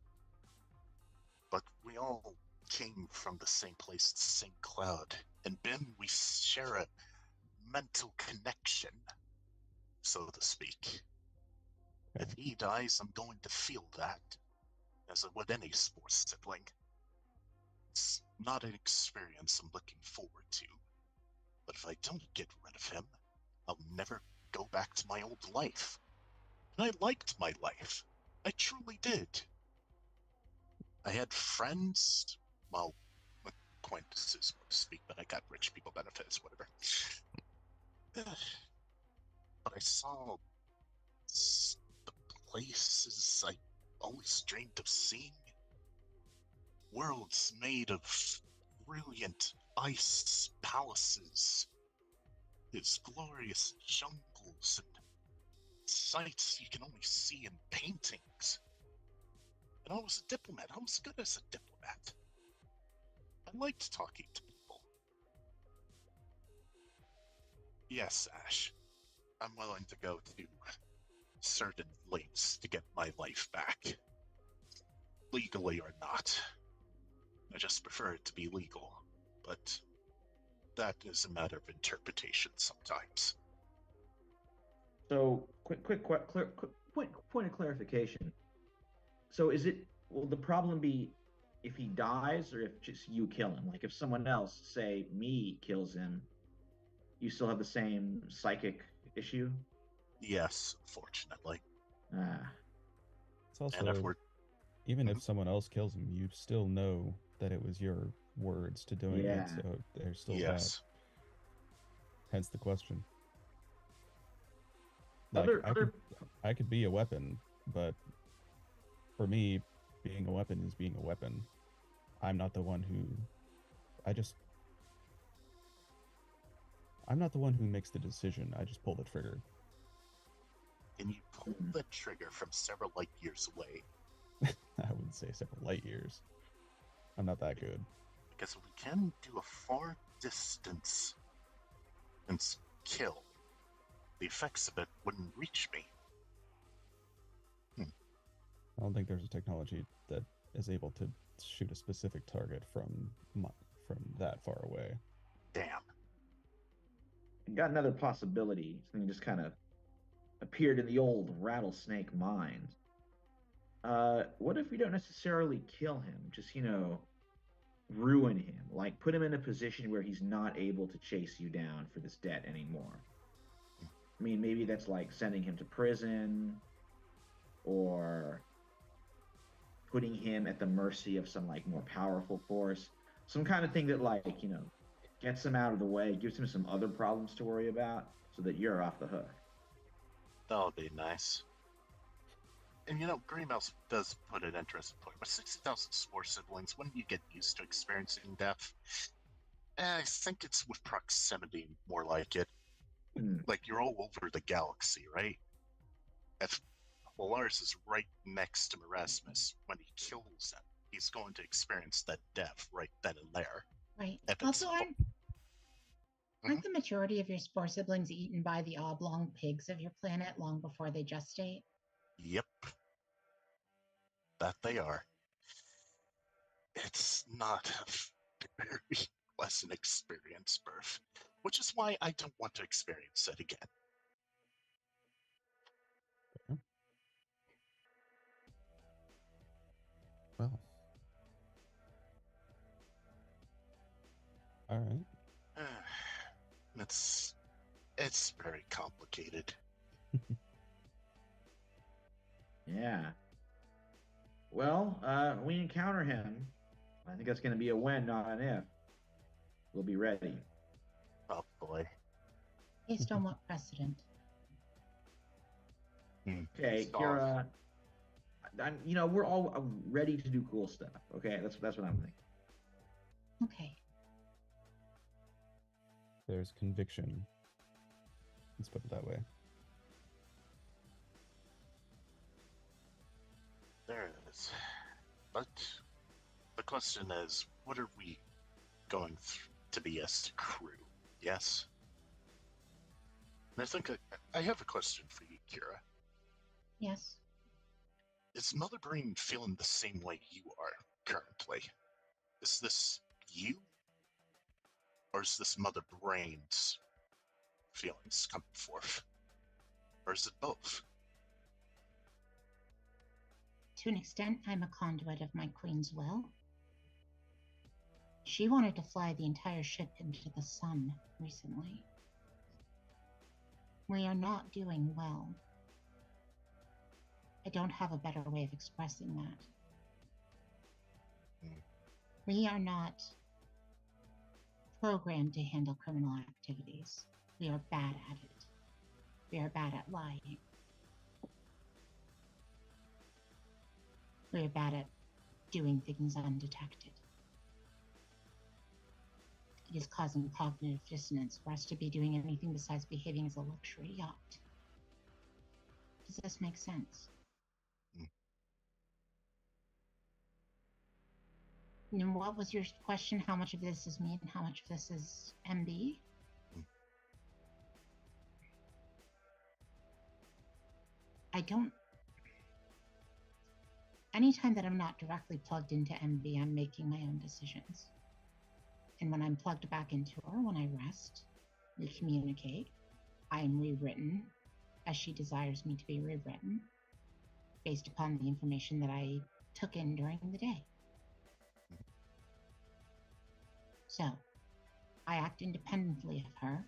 But we all came from the same place, the same cloud. And Ben, we share a mental connection, so to speak. Okay. If he dies, I'm going to feel that, as I would any spore sibling. It's not an experience I'm looking forward to. But if I don't get rid of him, I'll never go back to my old life. And I liked my life. I truly did. I had friends, well, acquaintances, so to speak, but I got rich people benefits, whatever. But I saw the places I always dreamed of seeing. Worlds made of brilliant ice palaces, its glorious jungles, and sights you can only see in paintings. And I was a diplomat. I was good as a diplomat. I liked talking to people. Yes, Ash, I'm willing to go to certain lengths to get my life back. Legally or not. I just prefer it to be legal, but that is a matter of interpretation sometimes. So, quick point of clarification. So, will the problem be if he dies or if just you kill him? Like, if someone else, say me, kills him, you still have the same psychic issue? Yes, unfortunately. It's also, And if we're even if someone else kills him, you still know that it was your words to doing Yeah. it, so there's still that. Yes. Hence the question. Like, I could be a weapon, but for me, being a weapon is being a weapon. I'm not the one who. I'm not the one who makes the decision. I just pull the trigger. And you pull the trigger from several light years away. I wouldn't say several light years. I'm not that good. Because we can do a far distance and kill. The effects of it wouldn't reach me. I don't think there's a technology that is able to shoot a specific target from that far away. Damn. Got another possibility. Something just kind of appeared in the old rattlesnake mind. What if we don't necessarily kill him? Just, ruin him. Like, put him in a position where he's not able to chase you down for this debt anymore. I mean, maybe that's like sending him to prison or putting him at the mercy of some, like, more powerful force. Some kind of thing that, like, gets him out of the way, gives him some other problems to worry about so that you're off the hook. That would be nice. And Green Mouse does put an interesting point. With 60,000 spore siblings, when you get used to experiencing death, I think it's with proximity more like it. Like, you're all over the galaxy, right? If Lars is right next to Erasmus, when he kills him, he's going to experience that death right then and there. Right. If Also, it's- aren't the majority of your spore siblings eaten by the oblong pigs of your planet long before they gestate? Yep. That they are. It's not a very pleasant experience, birth, which is why I don't want to experience it again. Well. All right. It's very complicated. Yeah. Well, we encounter him. I think that's going to be a when, not an if. We'll be ready. Oh boy. Based on what precedent? Okay, Kira. We're all ready to do cool stuff. Okay, that's what I'm thinking. Okay. There's conviction. Let's put it that way. There it is. But the question is, what are we going to be as a crew? Yes? And I think I have a question for you, Kira. Yes. Is Mother Brain feeling the same way you are currently? Is this you? Or is this Mother Brain's feelings coming forth? Or is it both? To an extent, I'm a conduit of my queen's will. She wanted to fly the entire ship into the sun recently. We are not doing well. I don't have a better way of expressing that. We are not programmed to handle criminal activities. We are bad at it. We are bad at lying. We are bad at doing things undetected. It is causing cognitive dissonance for us to be doing anything besides behaving as a luxury yacht. Does this make sense? And what was your question? How much of this is me and how much of this is MB? I don't... Anytime that I'm not directly plugged into MB, I'm making my own decisions. And when I'm plugged back into her, when I rest, we communicate. I am rewritten as she desires me to be rewritten, based upon the information that I took in during the day. So, I act independently of her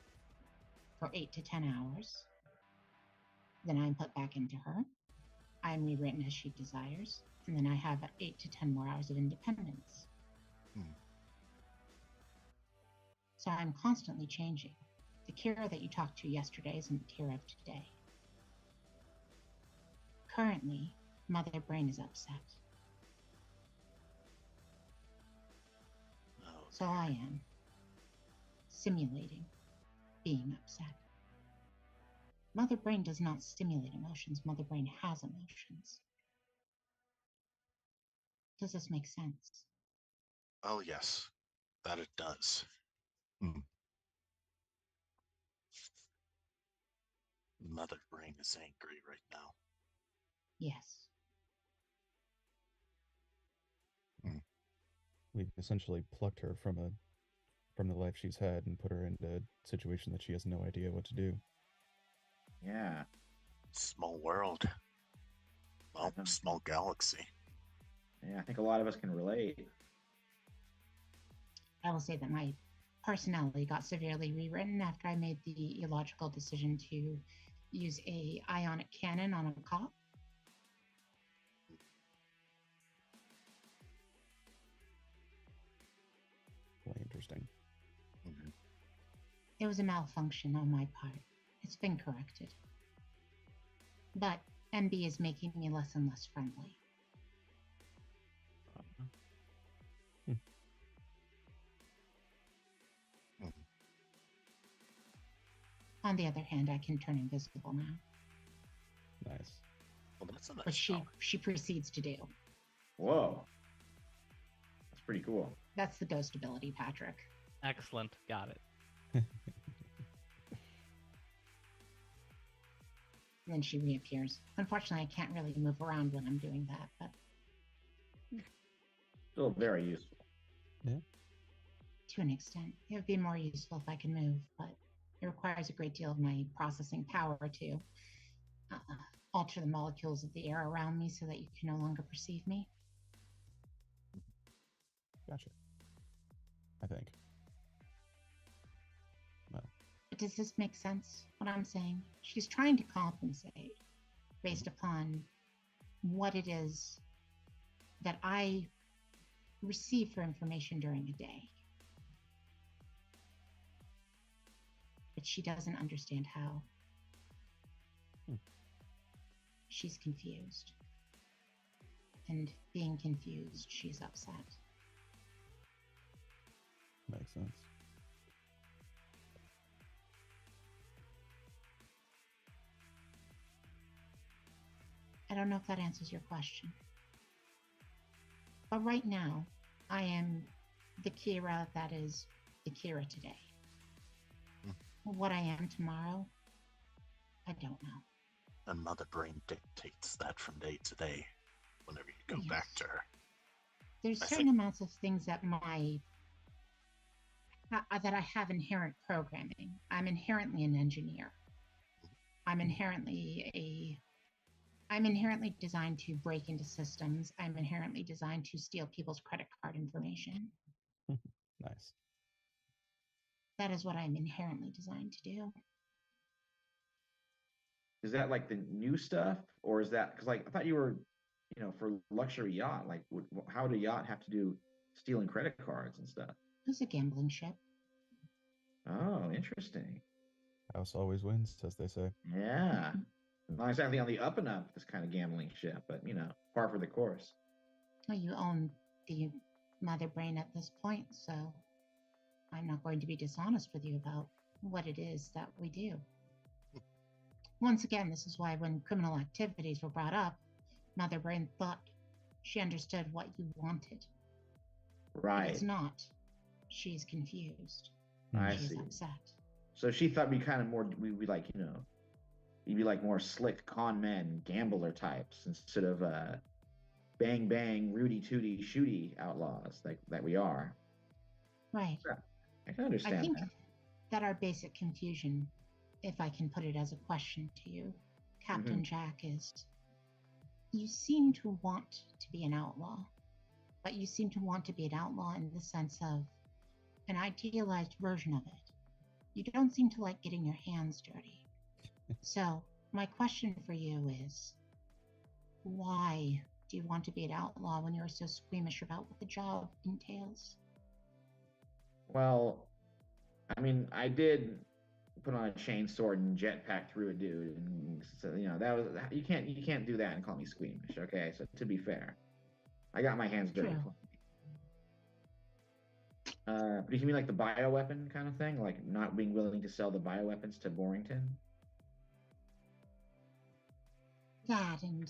for 8 to 10 hours. Then I'm put back into her. I am rewritten as she desires, and then I have 8 to 10 more hours of independence. So I'm constantly changing. The Kira that you talked to yesterday isn't the Kira of today. Currently, Mother Brain is upset. Oh, So I am simulating being upset. Mother Brain does not stimulate emotions. Mother Brain has emotions. Does this make sense? oh yes, that it does. Mother Brain is angry right now. Yes. We've essentially plucked her from the life she's had and put her into a situation that she has no idea what to do. Yeah. Small world. Well, small galaxy. Yeah, I think a lot of us can relate. I will say that my personality got severely rewritten after I made the illogical decision to use a ionic cannon on a cop. Quite interesting. It was a malfunction on my part. It's been corrected. But MB is making me less and less friendly. On the other hand, I can turn invisible now. Nice. Well, that's a nice Which she proceeds to do. Whoa. That's pretty cool. That's the ghost ability, Patrick. Excellent. Got it. And then she reappears. Unfortunately, I can't really move around when I'm doing that, but Still very useful. Yeah. to an extent. It would be more useful if I can move, but it requires a great deal of my processing power to alter the molecules of the air around me so that you can no longer perceive me. Gotcha. I think. Well. But does this make sense, what I'm saying? She's trying to compensate based upon what it is that I receive for information during a day. But she doesn't understand how. She's confused. And being confused, she's upset. Makes sense. I don't know if that answers your question. But right now, I am the Kira that is the Kira today. What I am tomorrow, I don't know. And Mother Brain dictates that from day to day whenever you go back to her. There's certain amounts of things that that I have inherent programming. I'm inherently an engineer. I'm inherently designed to break into systems. I'm inherently designed to steal people's credit card information. Nice. That is what I'm inherently designed to do. Is that like the new stuff, or is that because like I thought you were, for luxury yacht? Like, how would a yacht have to do stealing credit cards and stuff? It's a gambling ship. Oh, interesting. House always wins, as they say. Yeah, not exactly on the up and up this kind of gambling ship, but par for the course. Well, you own the Mother Brain at this point, so I'm not going to be dishonest with you about what it is that we do. Once again, this is why when criminal activities were brought up, Mother Brain thought she understood what you wanted. Right. But it's not. She's confused. She's upset. So she thought we'd be like, you'd be like more slick con men, gambler types instead of bang bang, Rudy Tooty shooty outlaws that we are. Right. Yeah, I can understand I think that our basic confusion, if I can put it as a question to you, Captain Jack, is you seem to want to be an outlaw, but you seem to want to be an outlaw in the sense of an idealized version of it. You don't seem to like getting your hands dirty. So my question for you is, Why do you want to be an outlaw when you're so squeamish about what the job entails? Well, I mean, I did put on a chainsaw and jetpack through a dude, and so, that was you can't do that and call me squeamish. Okay, so to be fair, I got my hands dirty. True. But you mean like the bioweapon kind of thing, like not being willing to sell the bioweapons to Borington? That and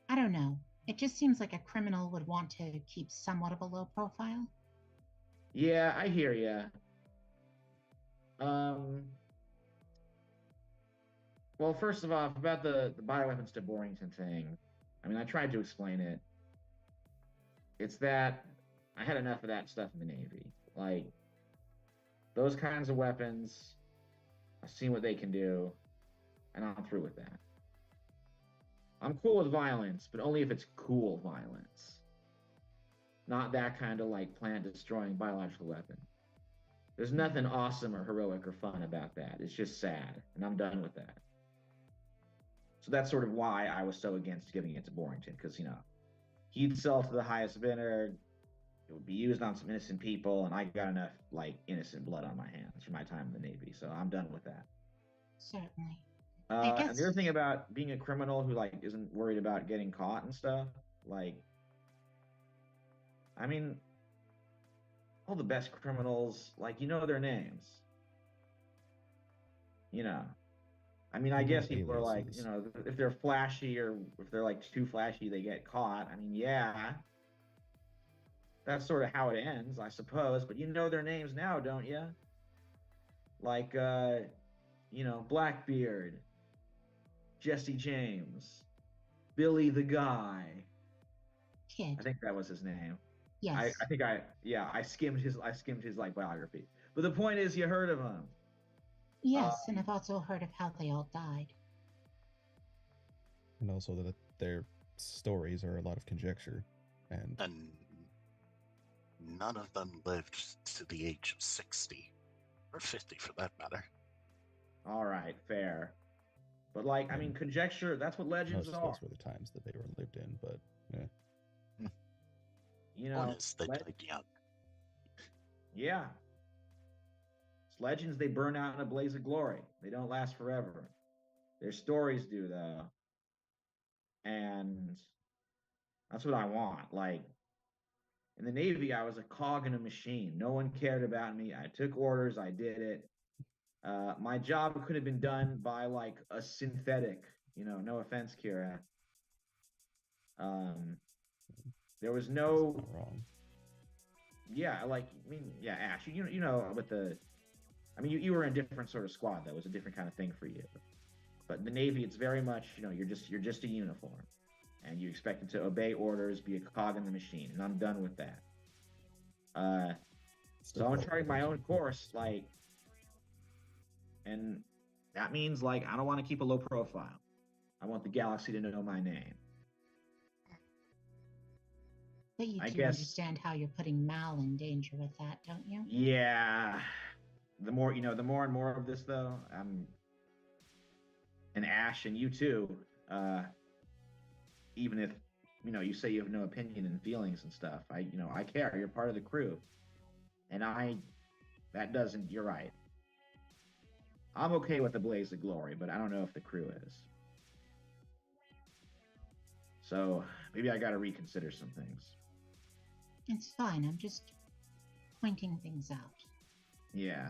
I don't know. It just seems like a criminal would want to keep somewhat of a low profile. Yeah, I hear ya. Well, first of all, about the bioweapons to Borington thing, I mean, I tried to explain it. It's that I had enough of that stuff in the Navy. Like, those kinds of weapons, I've seen what they can do, and I'm through with that. I'm cool with violence, but only if it's cool violence. Not that kind of like planet-destroying biological weapon. There's nothing awesome or heroic or fun about that. It's just sad, and I'm done with that. So that's sort of why I was so against giving it to Borington, because, he'd sell to the highest bidder, it would be used on some innocent people, and I got enough, like, innocent blood on my hands from my time in the Navy, so I'm done with that. Certainly. I guess... And the other thing about being a criminal who, like, isn't worried about getting caught and stuff, like, I mean, all the best criminals, like, their names. I mean, I guess people are like, if they're flashy or if they're like too flashy, they get caught. I mean, yeah, that's sort of how it ends, I suppose. But you know their names now, don't you? Like, Blackbeard, Jesse James, Billy the Guy. Kid. I think that was his name. Yes. I skimmed his like biography. But the point is, you heard of him. Yes, and I've also heard of how they all died. And also that their stories are a lot of conjecture. And none of them lived to the age of 60. Or 50, for that matter. All right, fair. But, like, I mean, conjecture, that's what legends are. Those were the times that they were lived in, but, yeah. Honest, they died young. Yeah. Legends, they burn out in a blaze of glory. They don't last forever. Their stories do, though. And that's what I want. Like, in the Navy, I was a cog in a machine. No one cared about me. I took orders. I did it. My job could have been done by, like, a synthetic. No offense, Kira. There was no... That's not wrong. Yeah, like, I mean, yeah, Ash, with the... I mean, you were in a different sort of squad. That was a different kind of thing for you. But in the Navy, it's very much, you're just a uniform, and you expect to obey orders, be a cog in the machine, and I'm done with that. So I'm charting my own course, like, and that means, like, I don't want to keep a low profile. I want the galaxy to know my name. But you do understand how you're putting Mal in danger with that, don't you? Yeah. The more and more of this, though, and Ash and you too, even if, you say you have no opinion and feelings and stuff, I care. You're part of the crew. And you're right. I'm okay with the blaze of glory, but I don't know if the crew is. So maybe I got to reconsider some things. It's fine. I'm just pointing things out. Yeah.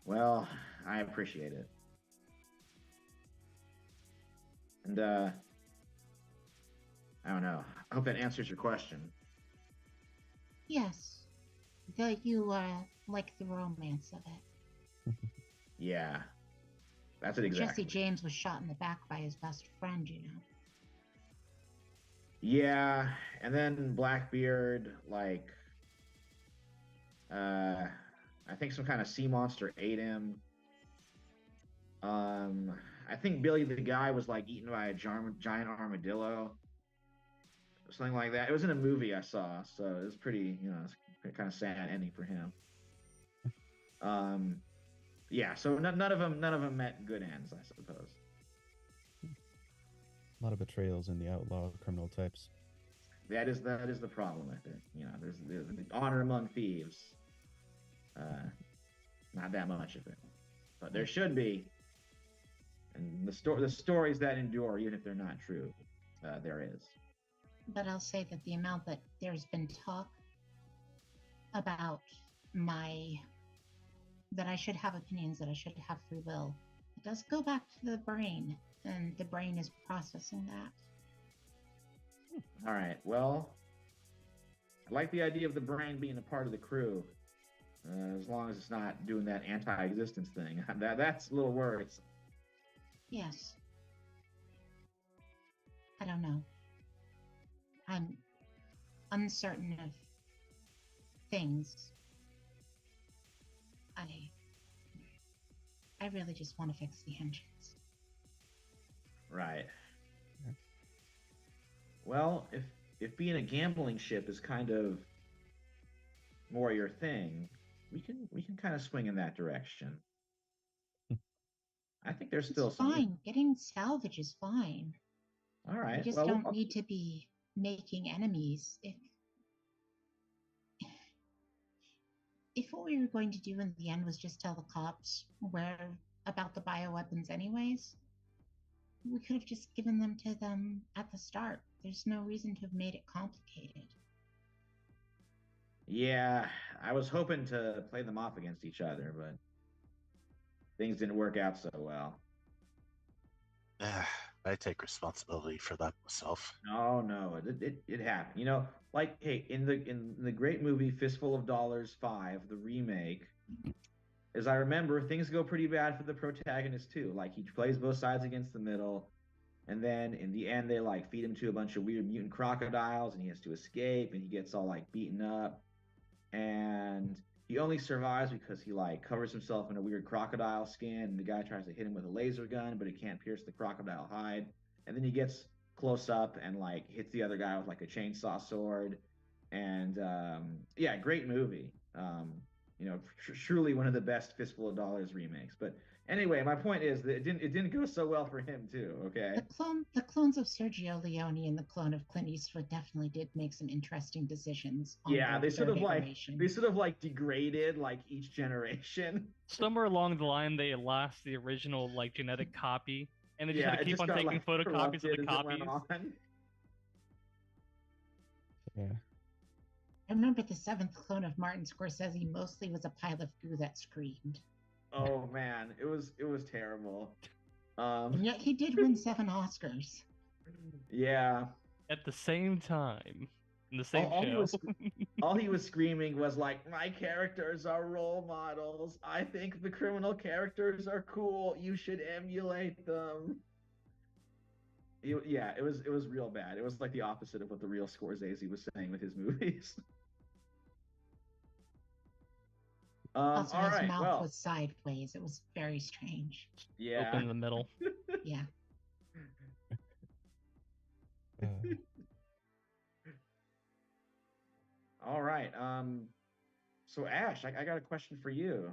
Well, I appreciate it. And, I don't know. I hope that answers your question. Yes. That you, like the romance of it. Yeah. That's it exactly. Jesse James was shot in the back by his best friend, Yeah, and then Blackbeard, like, I think some kind of sea monster ate him. I think Billy the Guy was, like, eaten by a giant armadillo. Something like that. It was in a movie I saw, so it was pretty, it's kind of sad ending for him. Yeah, so none of them met good ends, I suppose. lot of betrayals in the outlaw criminal types. That is the problem with it. You know, there's the honor among thieves. Not that much of it, but there should be. And the stories that endure, even if they're not true, there is. But I'll say that the amount that there's been talk about that I should have opinions, that I should have free will, it does go back to the brain, and the brain is processing that. All right. Well, I like the idea of the brain being a part of the crew, as long as it's not doing that anti-existence thing. That's a little worrisome. Yes. I don't know. I'm uncertain of things. I really just want to fix the engines. Right. Well, if being a gambling ship is kind of more your thing, we can kind of swing in that direction. I think there's still It's fine. Getting salvage is fine. All right. We just don't need to be making enemies. If what we were going to do in the end was just tell the cops about the bioweapons anyways, we could have just given them to them at the start. There's no reason to have made it complicated. Yeah, I was hoping to play them off against each other, but things didn't work out so well. I take responsibility for that myself. No, it happened. You know, like, hey, in the great movie Fistful of Dollars 5, the remake, as I remember, things go pretty bad for the protagonist too. Like, he plays both sides against the middle, and then in the end they like feed him to a bunch of weird mutant crocodiles, and he has to escape, and he gets all like beaten up, and he only survives because he like covers himself in a weird crocodile skin, and the guy tries to hit him with a laser gun, but it can't pierce the crocodile hide. And then he gets close up and like hits the other guy with like a chainsaw sword. And yeah, great movie. You know, truly one of the best Fistful of Dollars remakes. But anyway, my point is that it didn't go so well for him too. Okay. The clones of Sergio Leone and the clone of Clint Eastwood definitely did make some interesting decisions. Yeah, they sort of like degraded like each generation. Somewhere along the line, they lost the original like genetic copy, and they just had to keep on got, taking like, photocopies of the copies. Yeah. I remember the 7th clone of Martin Scorsese mostly was a pile of goo that screamed. Oh man, it was terrible. And yet he did win 7 Oscars. Yeah. At the same time, in the same show. All he was screaming was like, "My characters are role models. I think the criminal characters are cool. You should emulate them." Yeah, it was real bad. It was like the opposite of what the real Scorsese was saying with his movies. Also, all his right, mouth was sideways. It was very strange. Yeah. Open in the middle. Yeah. All right. So Ash, I got a question for you.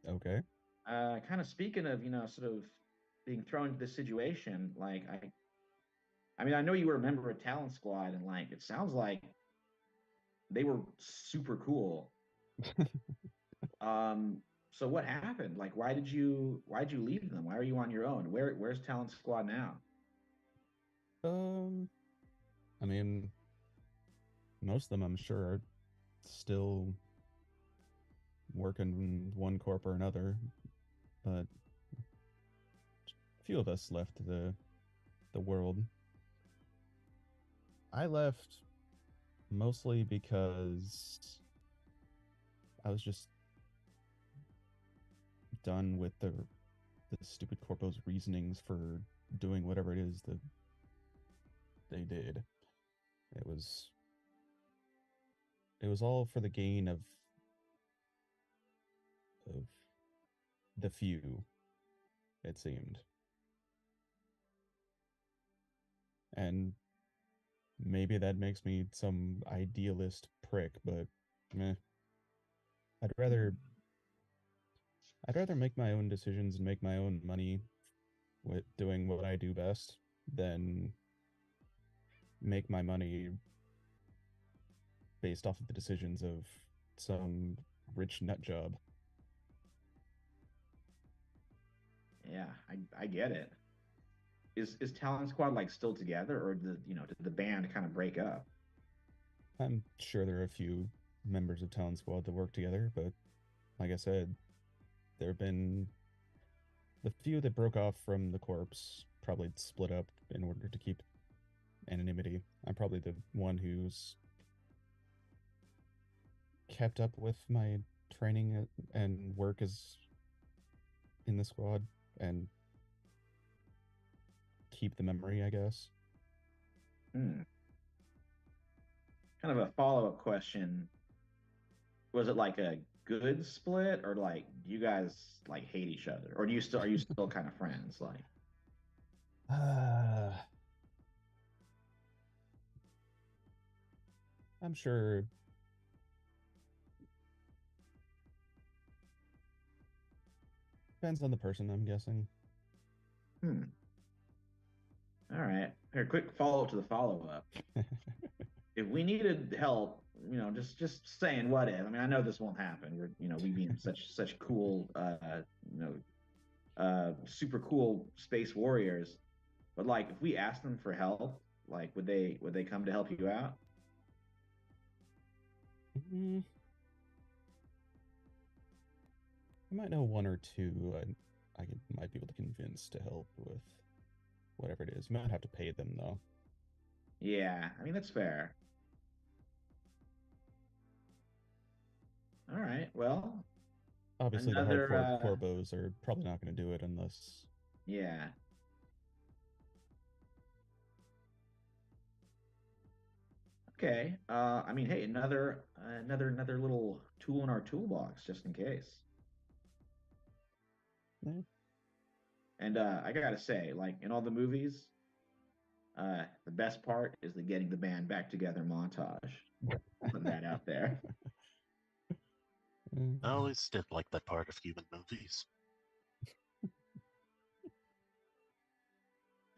Okay. Kind of speaking of, you know, sort of being thrown into this situation, like I mean, I know you were a member of Talent Squad, and like it sounds like they were super cool. So what happened? Like, why'd you leave them? Why are you on your own? Where's Talent Squad now? I mean, most of them I'm sure are still working in one corp or another, but a few of us left the world. I left mostly because I was just done with the stupid corpo's reasonings for doing whatever it is that they did. It was all for the gain of the few, it seemed. And maybe that makes me some idealist prick, but meh. I'd rather make my own decisions and make my own money with doing what I do best than make my money based off of the decisions of some rich nut job. Yeah, I get it. Is Talon Squad like still together, or did the band kind of break up? I'm sure there are a few members of Talon Squad that work together, but like I said, there have been the few that broke off from the corpse probably split up in order to keep anonymity. I'm probably the one who's kept up with my training and work as in the squad and keep the memory, I guess. Hmm. Kind of a follow-up question. Was it like a good split, or like do you guys like hate each other, or are you still kind of friends? Like, I'm sure depends on the person, I'm guessing. All right. Here, quick follow-up to the follow-up. If we needed help, just saying what if. I mean, I know this won't happen. We being such cool, super cool space warriors. But like, if we asked them for help, like, would they come to help you out? I might know one or two might be able to convince to help with whatever it is. Might have to pay them though. Yeah, I mean that's fair. All right. Well, obviously another, the hardcore Corbos are probably not going to do it unless. Yeah. Okay. I mean, hey, another little tool in our toolbox just in case. Yeah. And I gotta say, like in all the movies, the best part is the getting the band back together montage. Putting that out there. I always did like that part of human movies.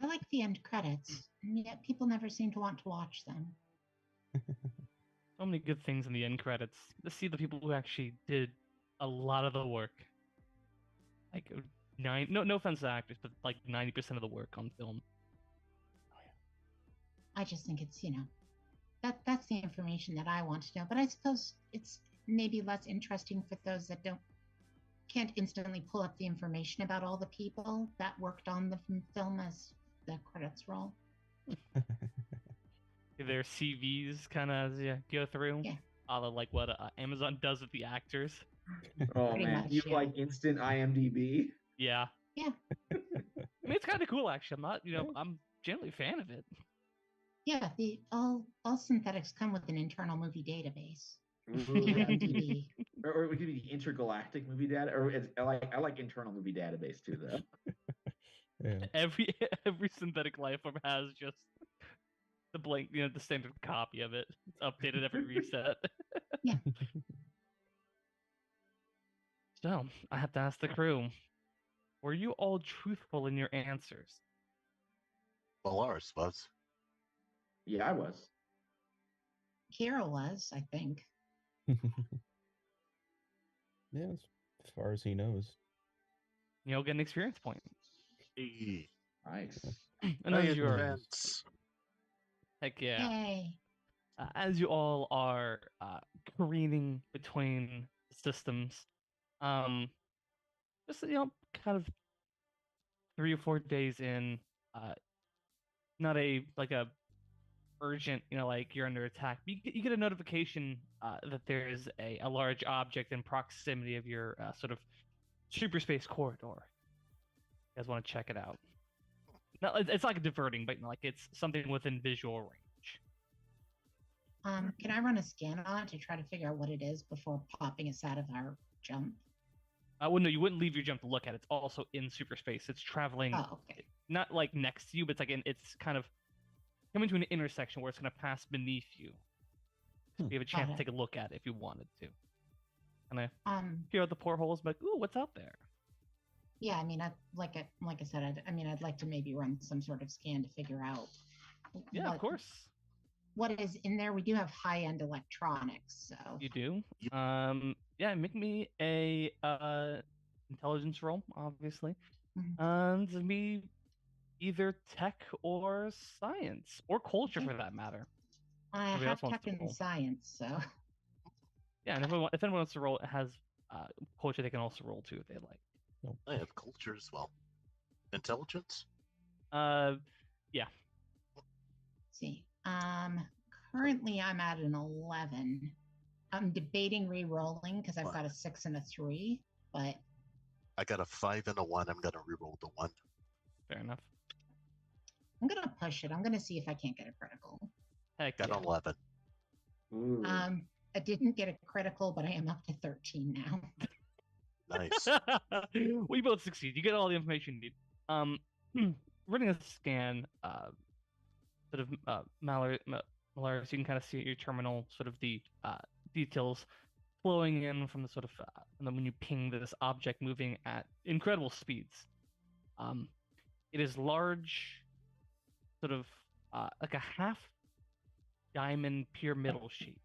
I like the end credits, and yet people never seem to want to watch them. So many good things in the end credits. To see the people who actually did a lot of the work. Like no offense to actors, but like 90% of the work on film. I just think it's, that's the information that I want to know. But I suppose it's maybe less interesting for those that can't instantly pull up the information about all the people that worked on the film as the credits roll. Their CVs kind of go through. Yeah. Like what Amazon does with the actors. Oh man, you like instant IMDb? Yeah. Yeah. I mean, it's kind of cool actually. I'm not, I'm generally a fan of it. Yeah, all synthetics come with an internal movie database. IMDb. Or it could be the intergalactic movie data, or I like internal movie database too, though. Yeah. Every synthetic life form has just the blank, the standard copy of it. It's updated every reset. Yeah. So I have to ask the crew: were you all truthful in your answers? Well, ours was. Yeah, I was. Kira was, I think. Yeah, as far as he knows. You'll get an experience point. Nice. And as you are, heck yeah. Yay. As you all are careening between systems, just kind of 3 or 4 days in, not a urgent, like you're under attack. But you get a notification that there is a large object in proximity of your sort of super space corridor. You guys want to check it out? No, it's like a diverting, but like it's something within visual range. Can I run a scan on it to try to figure out what it is before popping us out of our jump? Well, no, you wouldn't leave your jump to look at it. It's also in super space. It's traveling, not like next to you, but it's kind of coming to an intersection where it's going to pass beneath you. So you have a chance to take a look at it if you wanted to. And I peer out the portholes, but ooh, what's out there? Yeah, I mean, like I said, I mean, I'd like to maybe run some sort of scan to figure out Yeah, of what course. what is in there. We do have high-end electronics, so You do. Yep. Yeah, make me a intelligence roll, obviously. Mhm. To be either tech or science or culture Okay. for that matter. I Nobody else have wants tech to and roll. science, so Yeah, and if anyone wants to roll, it has culture. They can also roll too if they like. I have culture as well. Intelligence? Uh, yeah. see. Currently I'm at an 11. I'm debating re-rolling because I've Fine. got a 6 and a 3, but I got a 5 and a 1. I'm going to reroll the 1. Fair enough. I'm gonna push it. I'm gonna see if I can't get a critical. Heck Got yeah. an 11. Ooh. I didn't get a critical, but I am up to 13 now. Nice. We both succeed. You get all the information you need. Running a scan, sort of Mallory, so you can kind of see at your terminal sort of the details flowing in from the sort of and then when you ping this object moving at incredible speeds. It is large, sort of like a half diamond pyramidal shape,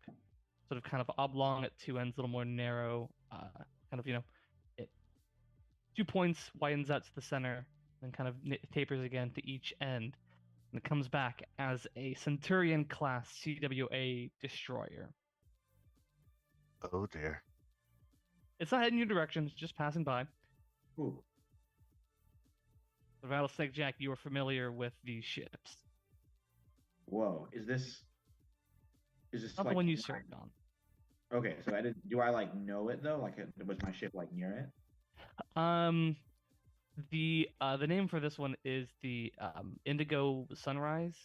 sort of kind of oblong at two ends, a little more narrow, kind of it 2 points widens out to the center, then kind of tapers again to each end, and it comes back as a Centurion class CWA destroyer. Oh dear. It's not heading your direction; it's just passing by. Ooh. The Rattlesnake Jack, you are familiar with these ships. Whoa. Is this Not like the one you served on. Okay, so I did. Do I like know it though? Like, was my ship like near it? The name for this one is the Indigo Sunrise.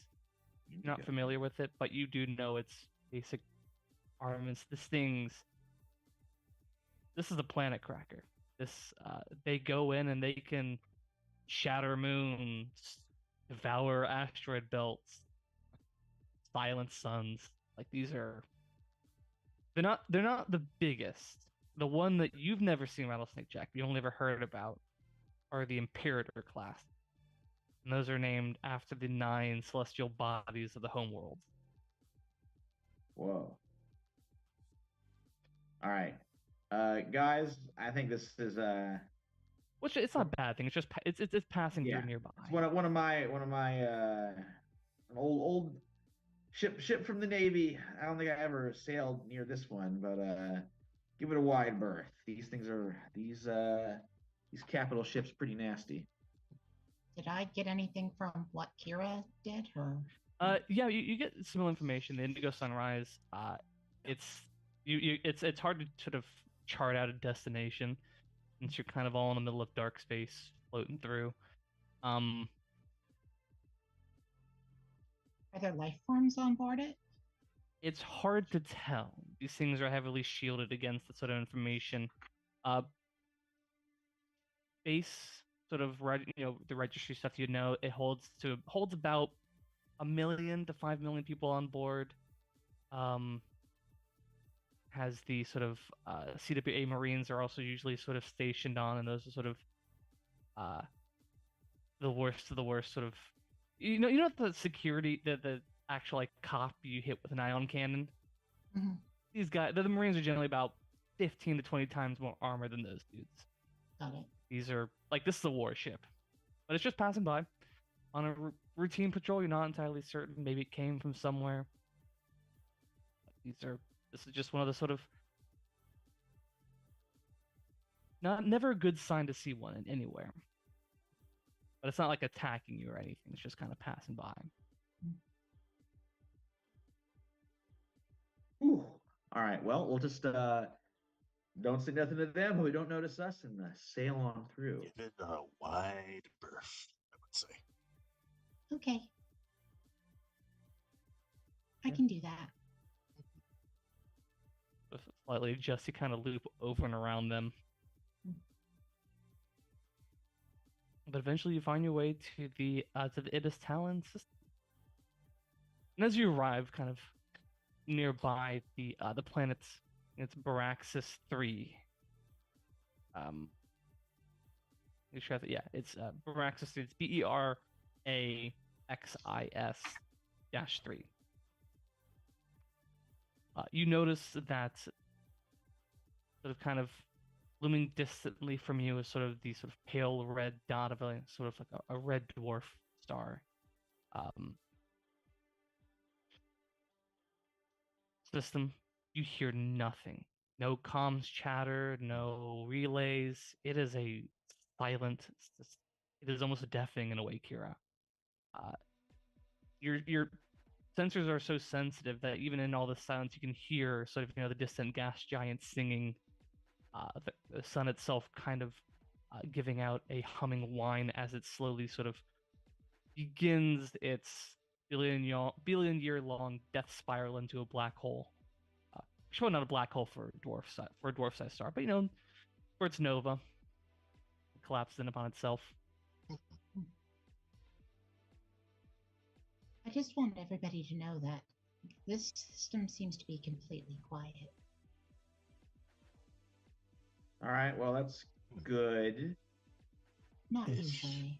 You're not familiar with it, but you do know its basic armaments. This is a planet cracker. They go in and they can shatter moons, devour asteroid belts, silence suns. Like they're not the biggest. The one that you've never seen, Rattlesnake Jack, you only ever heard about, are the Imperator class. And those are named after the 9 celestial bodies of the homeworld. Whoa. All right, guys. I think this is Which it's not a bad thing. It's just it's passing yeah. through nearby. It's one of my an old ship from the Navy. I don't think I ever sailed near this one, but give it a wide berth. These capital ships pretty nasty. Did I get anything from what Kira did, or Yeah, you get similar information. The Indigo Sunrise. It's hard to sort of chart out a destination since you're kind of all in the middle of dark space floating through. are there life forms on board it? It's hard to tell. These things are heavily shielded against the sort of information. Base sort of the registry stuff it holds about 1 million to 5 million people on board. Has the sort of CWA Marines are also usually sort of stationed on, and those are sort of the worst of the worst sort of the security the actual like cop you hit with an ion cannon. Mm-hmm. These guys, the Marines are generally about 15 to 20 times more armor than those dudes. Got it. This is a warship, but it's just passing by on a routine patrol. You're not entirely certain. Maybe it came from somewhere. This is just one of the sort of never a good sign to see one in anywhere. But it's not like attacking you or anything. It's just kind of passing by. Ooh. All right. Well, we'll just don't say nothing to them, but we don't notice us, and sail on through. Give it a wide berth, I would say. Okay. I can do that. Slightly adjust, you kind of loop over and around them. But eventually you find your way to the Idis Talon system. And as you arrive kind of nearby the planet's, it's Baraxis 3. You sure that, yeah, it's Beraxis. It's BERAXIS -3. You notice that sort of kind of looming distantly from you is sort of the sort of pale red dot of a sort of like a red dwarf star. System, you hear nothing. No comms chatter, no relays. It is a silent. It is almost deafening in a way, Kira. Your sensors are so sensitive that even in all the silence, you can hear sort of the distant gas giant singing. The sun itself kind of giving out a humming whine as it slowly sort of begins its billion year long death spiral into a black hole. Probably not a black hole for a dwarf size star, but for its nova, it collapsed in upon itself. I just want everybody to know that this system seems to be completely quiet. All right, well, that's good. Not Ish. usually.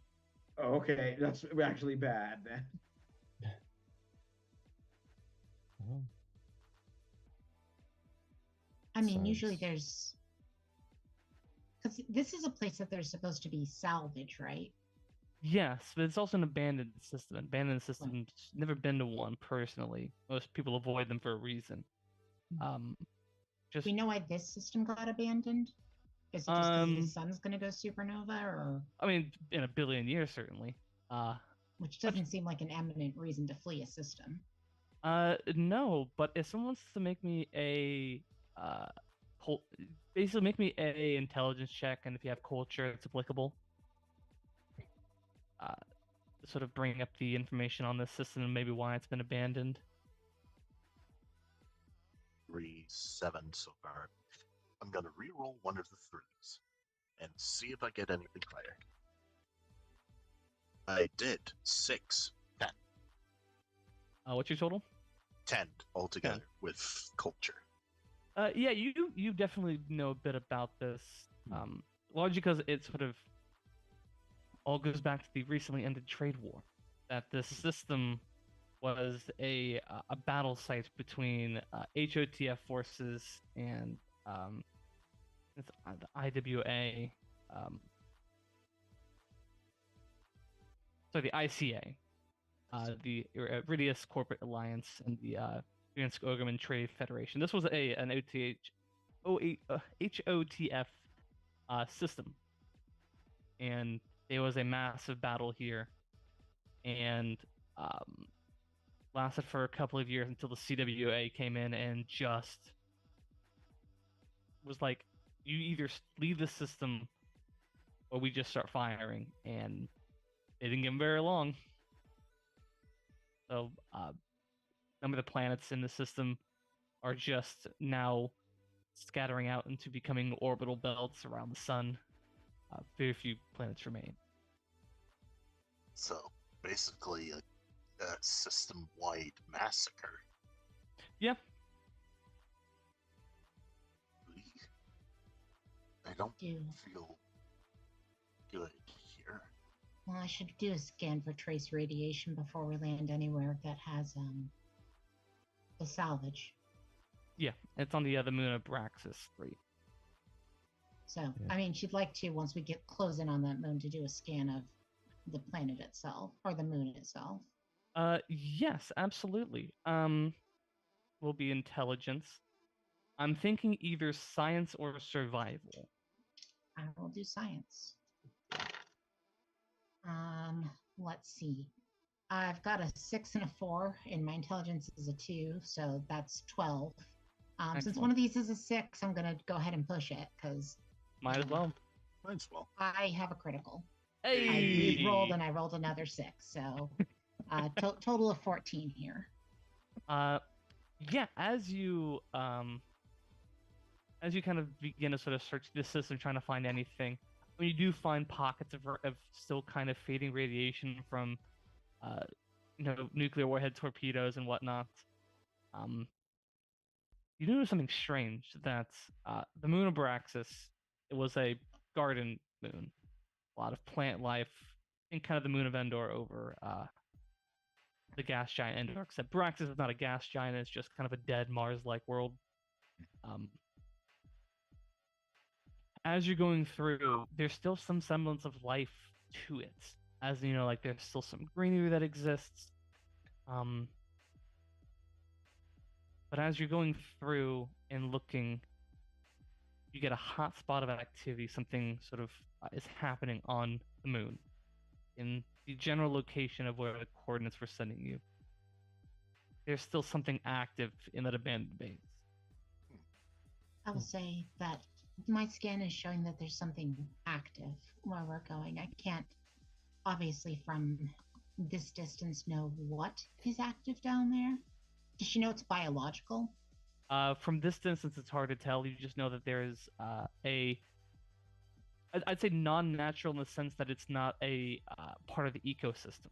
Oh, okay, that's actually bad then. Well, I mean, usually Besides- there's. Because this is a place that there's supposed to be salvage, right? Yes, but it's also an abandoned system. Abandoned systems, never been to one personally. Most people avoid them for a reason. Just We know why this system got abandoned? Is it just because the sun's going to go supernova, or I mean, in a billion years, certainly. which doesn't seem like an eminent reason to flee a system? No, but if someone wants to make me a basically make me a intelligence check, and if you have culture, it's applicable. Sort of bring up the information on this system and maybe why it's been abandoned. 3, 7 so far. I'm gonna re-roll one of the 3s and see if I get anything higher. I did 6, 10. What's your total? 10 altogether with culture. Yeah, you definitely know a bit about this. Largely because it sort of all goes back to the recently ended trade war. That this system was a battle site between HOTF forces and the IWA. The ICA, the Iridius Corporate Alliance, and the Unsk Ogerman Trade Federation. This was an HOTF system, and there was a massive battle here, and lasted for a couple of years until the CWA came in and just was like, you either leave the system or we just start firing, and it didn't get very long. So some of the planets in the system are just now scattering out into becoming orbital belts around the sun. Very few planets remain. So basically a system-wide massacre. Yeah. I don't Do feel good here. well, I should do a scan for trace radiation before we land anywhere that has the salvage. Yeah, it's on the moon of Braxis 3. So, Yeah. I mean, she'd like to, once we get close in on that moon, to do a scan of the planet itself or the moon itself. Yes, absolutely. Will be intelligence. I'm thinking either science or survival. I will do science. Let's see. I've got a 6 and a 4, and my intelligence is a 2, so that's 12. Since Excellent. one of these is a 6, I'm gonna go ahead and push it because Might as well. Might as well. I have a critical. Hey! I re-rolled and I rolled another 6, so total of 14 here. Yeah, as you kind of begin to sort of search the system, trying to find anything, when you do find pockets of still kind of fading radiation from nuclear warhead torpedoes and whatnot, you notice something strange. That the moon of Baraxis, it was a garden moon, a lot of plant life in kind of the moon of Endor over the gas giant Endor, except Braxis is not a gas giant, it's just kind of a dead Mars-like world. As you're going through, there's still some semblance of life to it. As you know, like there's still some greenery that exists. But as you're going through and looking, you get a hot spot of activity. Something sort of is happening on the moon, in the general location of where the coordinates were sending you. There's still something active in that abandoned base. I will say that my scan is showing that there's something active where we're going. I can't, obviously, from this distance, know what is active down there. Does she know it's biological? From this distance, it's hard to tell. You just know that there is I'd say non-natural in the sense that it's not a part of the ecosystem.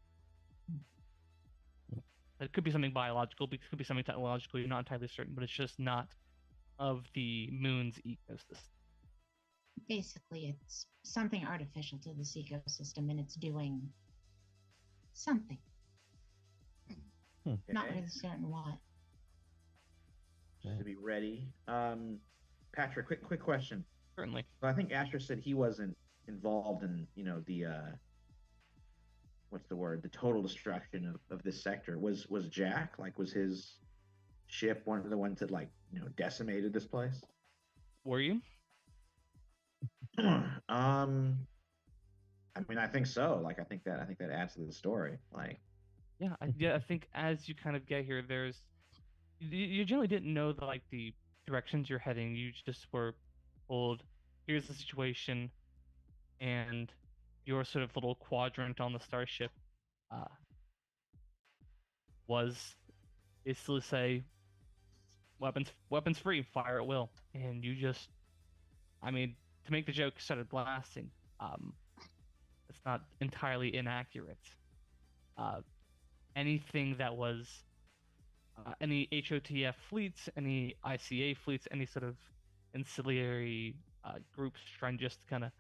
It could be something biological, it could be something technological. You're not entirely certain, but it's just not of the moon's ecosystem. Basically, it's something artificial to this ecosystem, and it's doing something. Not really certain what. Just to be ready. Patrick, quick question. Certainly. So I think Asher said he wasn't involved in, the what's the word? The total destruction of this sector. Was Jack, like, was his ship one of the ones that, like, decimated this place? Were you? I mean, I think so. Like, I think that adds to the story. Like, yeah, I think as you kind of get here, you generally didn't know the directions you're heading. You just were told, here's the situation, and your sort of little quadrant on the starship was basically say, weapons free, fire at will, and you just, I mean, to make the joke, started blasting. It's not entirely inaccurate. Anything that was any HOTF fleets, any ICA fleets, any sort of ancillary groups trying just to kind of,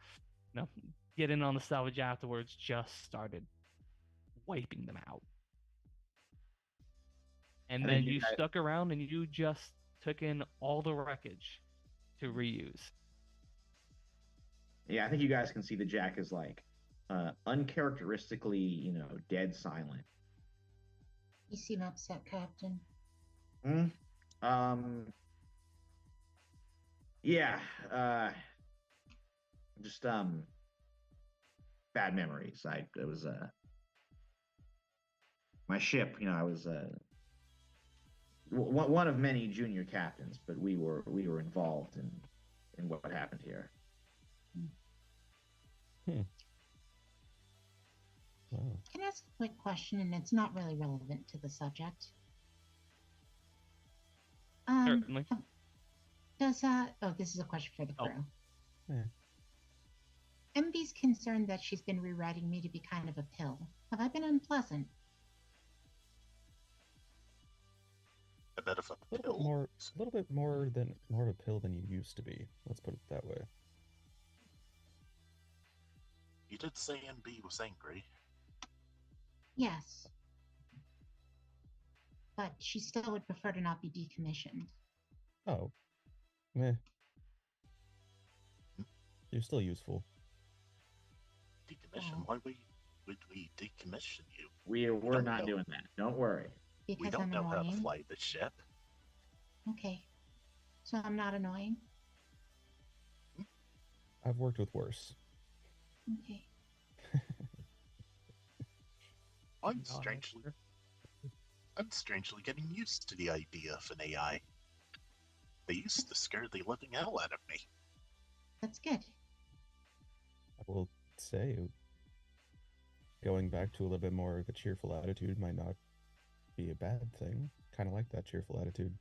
get in on the salvage afterwards, just started wiping them out. And then you stuck around and you just took in all the wreckage to reuse. Yeah, I think you guys can see that Jack is like uncharacteristically, dead silent. You seem upset, Captain. Yeah, just bad memories. It was my ship. I was one of many junior captains, but we were involved in what happened here. Wow. Can I ask a quick question, and it's not really relevant to the subject? Certainly. This is a question for the crew. Yeah. MB's concerned that she's been rewriting me to be kind of a pill. Have I been unpleasant? A bit of a A pill. little bit more of a pill than you used to be. Let's put it that way. You did say NB was angry. Yes. But she still would prefer to not be decommissioned. Oh. Meh. You're still useful. Decommission? Why would we decommission you? We're not doing that. Don't worry. Because We don't I'm know how annoying? to fly the ship. Okay. So I'm not annoying? I've worked with worse. Okay. I'm strangely getting used to the idea of an AI. They used to scare the living hell out of me. That's good. I will say, going back to a little bit more of a cheerful attitude might not be a bad thing. Kind of like that cheerful attitude.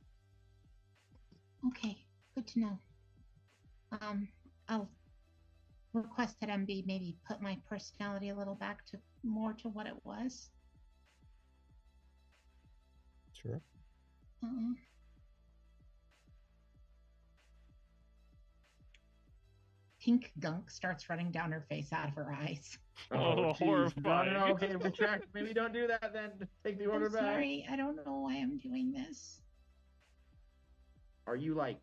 Okay. Good to know. I'll request that MB maybe put my personality a little back to more to what it was. Sure. pink gunk starts running down her face out of her eyes. Oh, geez. No, horrifying. okay, retract. Maybe don't do that then. Take the order I'm back. sorry, I don't know why I'm doing this. Are you like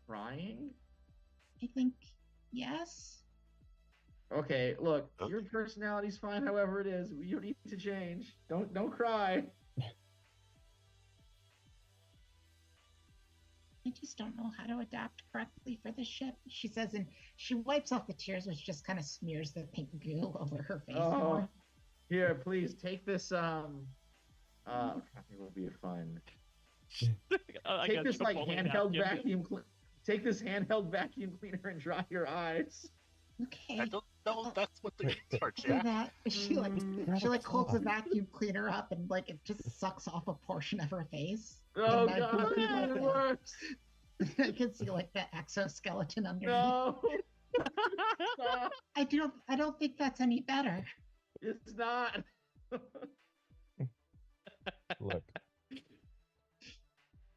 crying? I think yes. Okay, look, Okay. your personality's fine however it is. You don't need to change. Don't cry. I just don't know how to adapt correctly for the ship, she says, and she wipes off the tears, which just kind of smears the pink goo over her face more. Here, please take this. I think it will be fun. Take this like handheld vacuum. Take this handheld vacuum cleaner and dry your eyes. Okay. I don't know. That's what the Wait, games are, So Jack. that she Grab it holds the off. vacuum cleaner up and like it just sucks off a portion of her face. Oh And I god, believe, like, it works. I can see like the exoskeleton underneath. No, stop. I don't think that's any better. It's not. Look,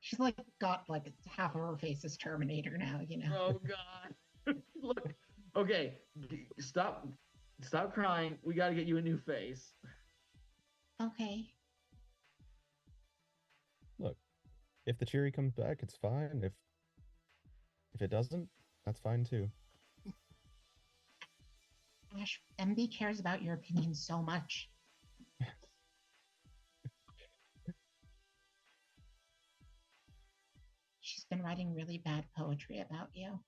She's like got like half of her face is Terminator now, you know. Oh god. Look. Okay, stop crying. We got to get you a new face. Okay. look. If the cherry comes back, it's fine. If it doesn't, that's fine too. Ash, MB cares about your opinion so much. She's been writing really bad poetry about you.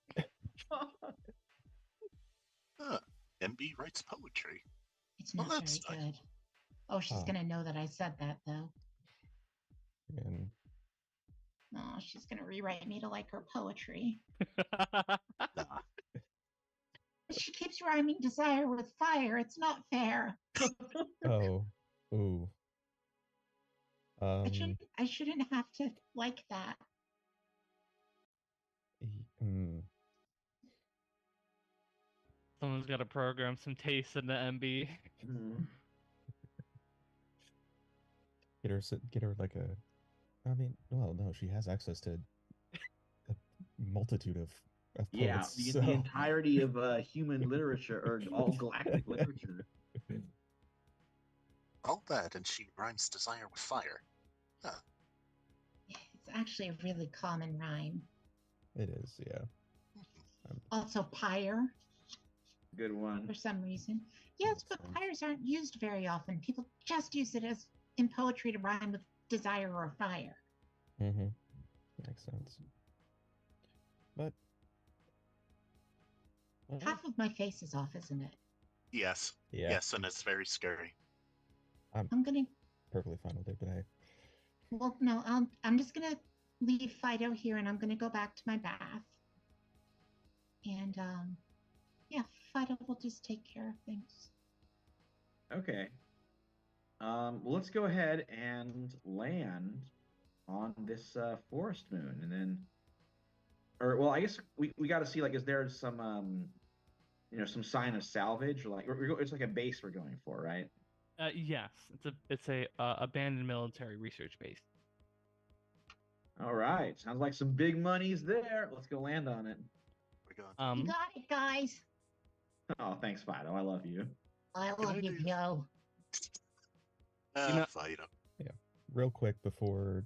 MB writes poetry. It's Well, not that's very nice. good. Oh, she's Oh. gonna know that I said that though. And Oh, she's gonna rewrite me to like her poetry. Nah. She keeps rhyming desire with fire. It's not fair. oh, ooh. I shouldn't have to like that. Someone's got to program some taste in the MB. Hmm. Get her like a. I mean, well, no, she has access to a multitude of Yeah, poets. the so- entirety of human literature or all galactic literature. All that, and she rhymes desire with fire. It's actually a really common rhyme. It is, yeah. Also, pyre Good one. for some reason. Yes, but Makes sense. pyres aren't used very often. People just use it as in poetry to rhyme with desire or fire. Mm-hmm. Makes sense. But well, Half of my face is off, isn't it? Yes. yeah, Yes, and it's very scary. I'm gonna. perfectly fine with it. But hey, Well, no, I'm just gonna leave Fido here, and I'm gonna go back to my bath. And yeah, Fido will just take care of things. Okay. Well, let's go ahead and land on this forest moon, and then, or well, I guess we got to see like, is there some some sign of salvage, or like it's like a base we're going for, right? Yes, it's a abandoned military research base. All right, sounds like some big money's there. Let's go land on it. We're going. You got it, guys. Oh, thanks, Fido. I love you. I Can love I you, do- Joe. know- Fight him. real quick before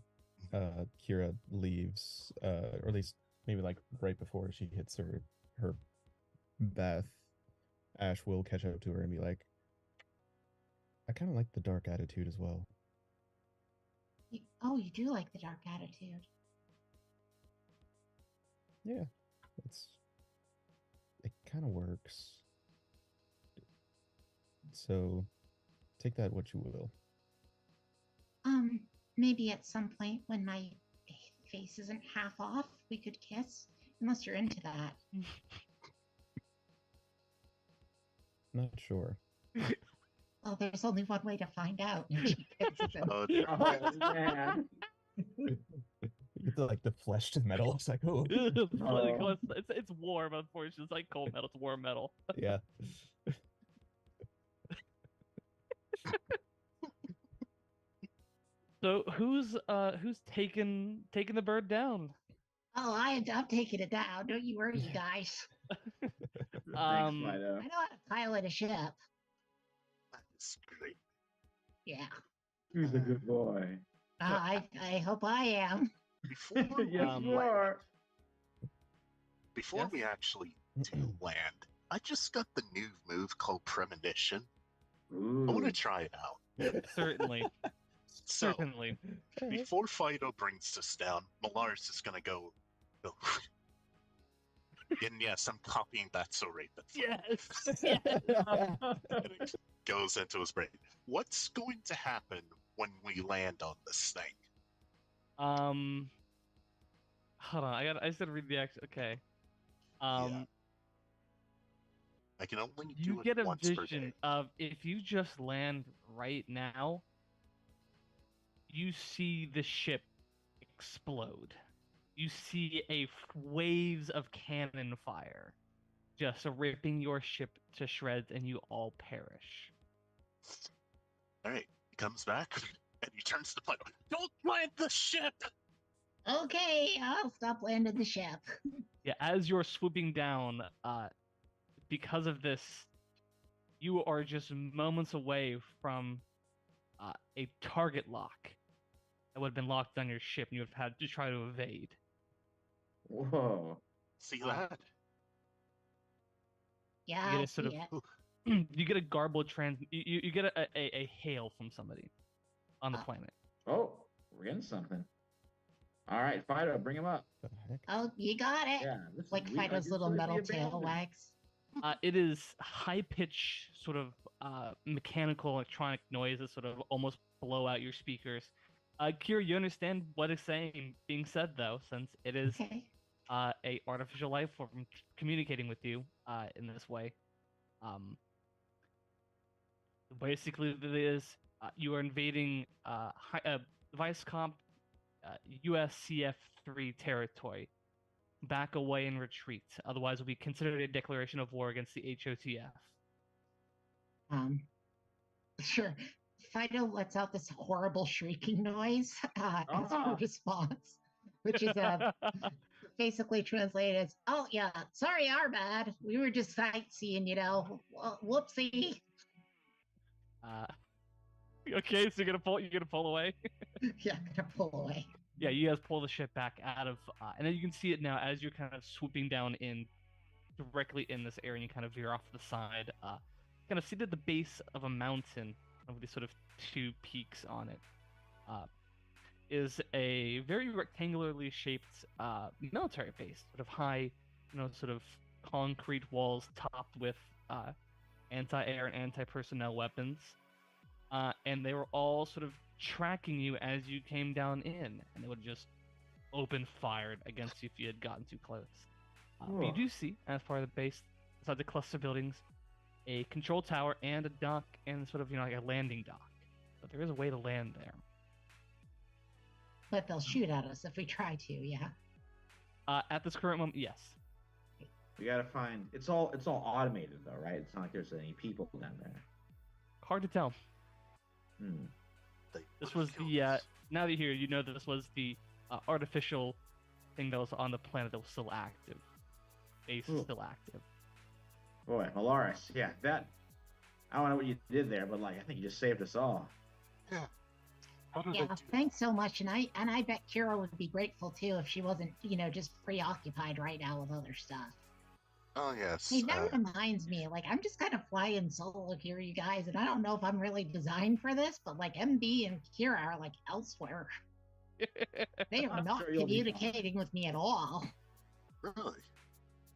Kira leaves, or at least maybe like right before she hits her bath, Ash will catch up to her and be like, I kind of like the dark attitude as well. Oh, you do like the dark attitude. Yeah, it kind of works. So take that what you will. Maybe at some point when my face isn't half off, we could kiss. Unless you're into that. Not sure. Oh, there's only one way to find out. And she kisses him. Oh, Oh man. You get the like the fleshed metal. It's like, oh it's, really Oh. cool. It's warm, unfortunately. It's like cold metal. It's warm metal. yeah. So who's taking the bird down? Oh, I'm taking it down. Don't you worry, you guys. Fido. I know how to pilot a ship. That is great. Yeah. Who's a good boy? I hope I am. Before Yes, we you land, are. before Yes? we actually do land, I just got the new move called Premonition. I want Ooh. to try it out. Certainly. So, Certainly. before Fido brings us down, Malaris is gonna go. And yes, I'm copying that so Raven. Yes. And it goes into his brain. What's going to happen when we land on this thing? Hold on. I just gotta read the actual. Okay. Yeah. I can only You do it get a once per vision day. of if you just land right now, you see the ship explode. You see waves of cannon fire just ripping your ship to shreds, and you all perish. All right, he comes back and he turns to Fido. Don't land the ship! Okay, I'll stop landing the ship. Yeah, as you're swooping down, because of this, you are just moments away from a target lock that would have been locked on your ship, and you have had to try to evade. Whoa. See that? Yeah, You get I a sort see of it. you get a garbled you get a hail from somebody on the planet. Oh, we're getting something. All right, Fido, bring him up. The heck? Oh, you got it. Yeah, this is- Like we- I Fido's do little feel like metal we tail abandoned. wags. It is high pitch sort of mechanical electronic noise that sort of almost blow out your speakers. Kira, you understand what is being said though, since it is Okay. a artificial life form communicating with you in this way. Basically, it is you are invading Vice Comp USCF3 territory. Back away and retreat. Otherwise, will be considered a declaration of war against the HOTF. Sure. Fido lets out this horrible shrieking noise as a Ah. response, which is basically translated as, "Oh yeah, sorry, our bad. We were just sightseeing, whoopsie." Okay, so you're gonna pull away. Yeah, gonna pull away. Yeah, you guys pull the ship back out of, and then you can see it now as you're kind of swooping down in directly in this area, and you kind of veer off to the side. Kind of seated at the base of a mountain with these sort of two peaks on it. Is a very rectangularly shaped military base, sort of high, sort of concrete walls topped with anti-air and anti-personnel weapons. And they were all sort of tracking you as you came down in, and they would just open fire against you if you had gotten too close. But you do see, as part of the base, inside the cluster buildings, a control tower and a dock, and sort of like a landing dock. But there is a way to land there. But they'll shoot at us if we try to. Yeah. At this current moment, yes. We gotta find. It's all automated though, right? It's not like there's any people down there. Hard to tell. This was the now that you're here, you know that this was the artificial thing that was on the planet that was still active. Base is still active. Boy, Malaris, yeah, that. I don't know what you did there, but I think you just saved us all. Yeah. How did I Yeah, do? thanks so much. And I bet Kira would be grateful too if she wasn't, just preoccupied right now with other stuff. Oh yes. Hey, that reminds me, I'm just kind of flying solo here, you guys, and I don't know if I'm really designed for this, but MB and Kira are elsewhere. They are not sure you'll be fine. communicating with me at all. Really?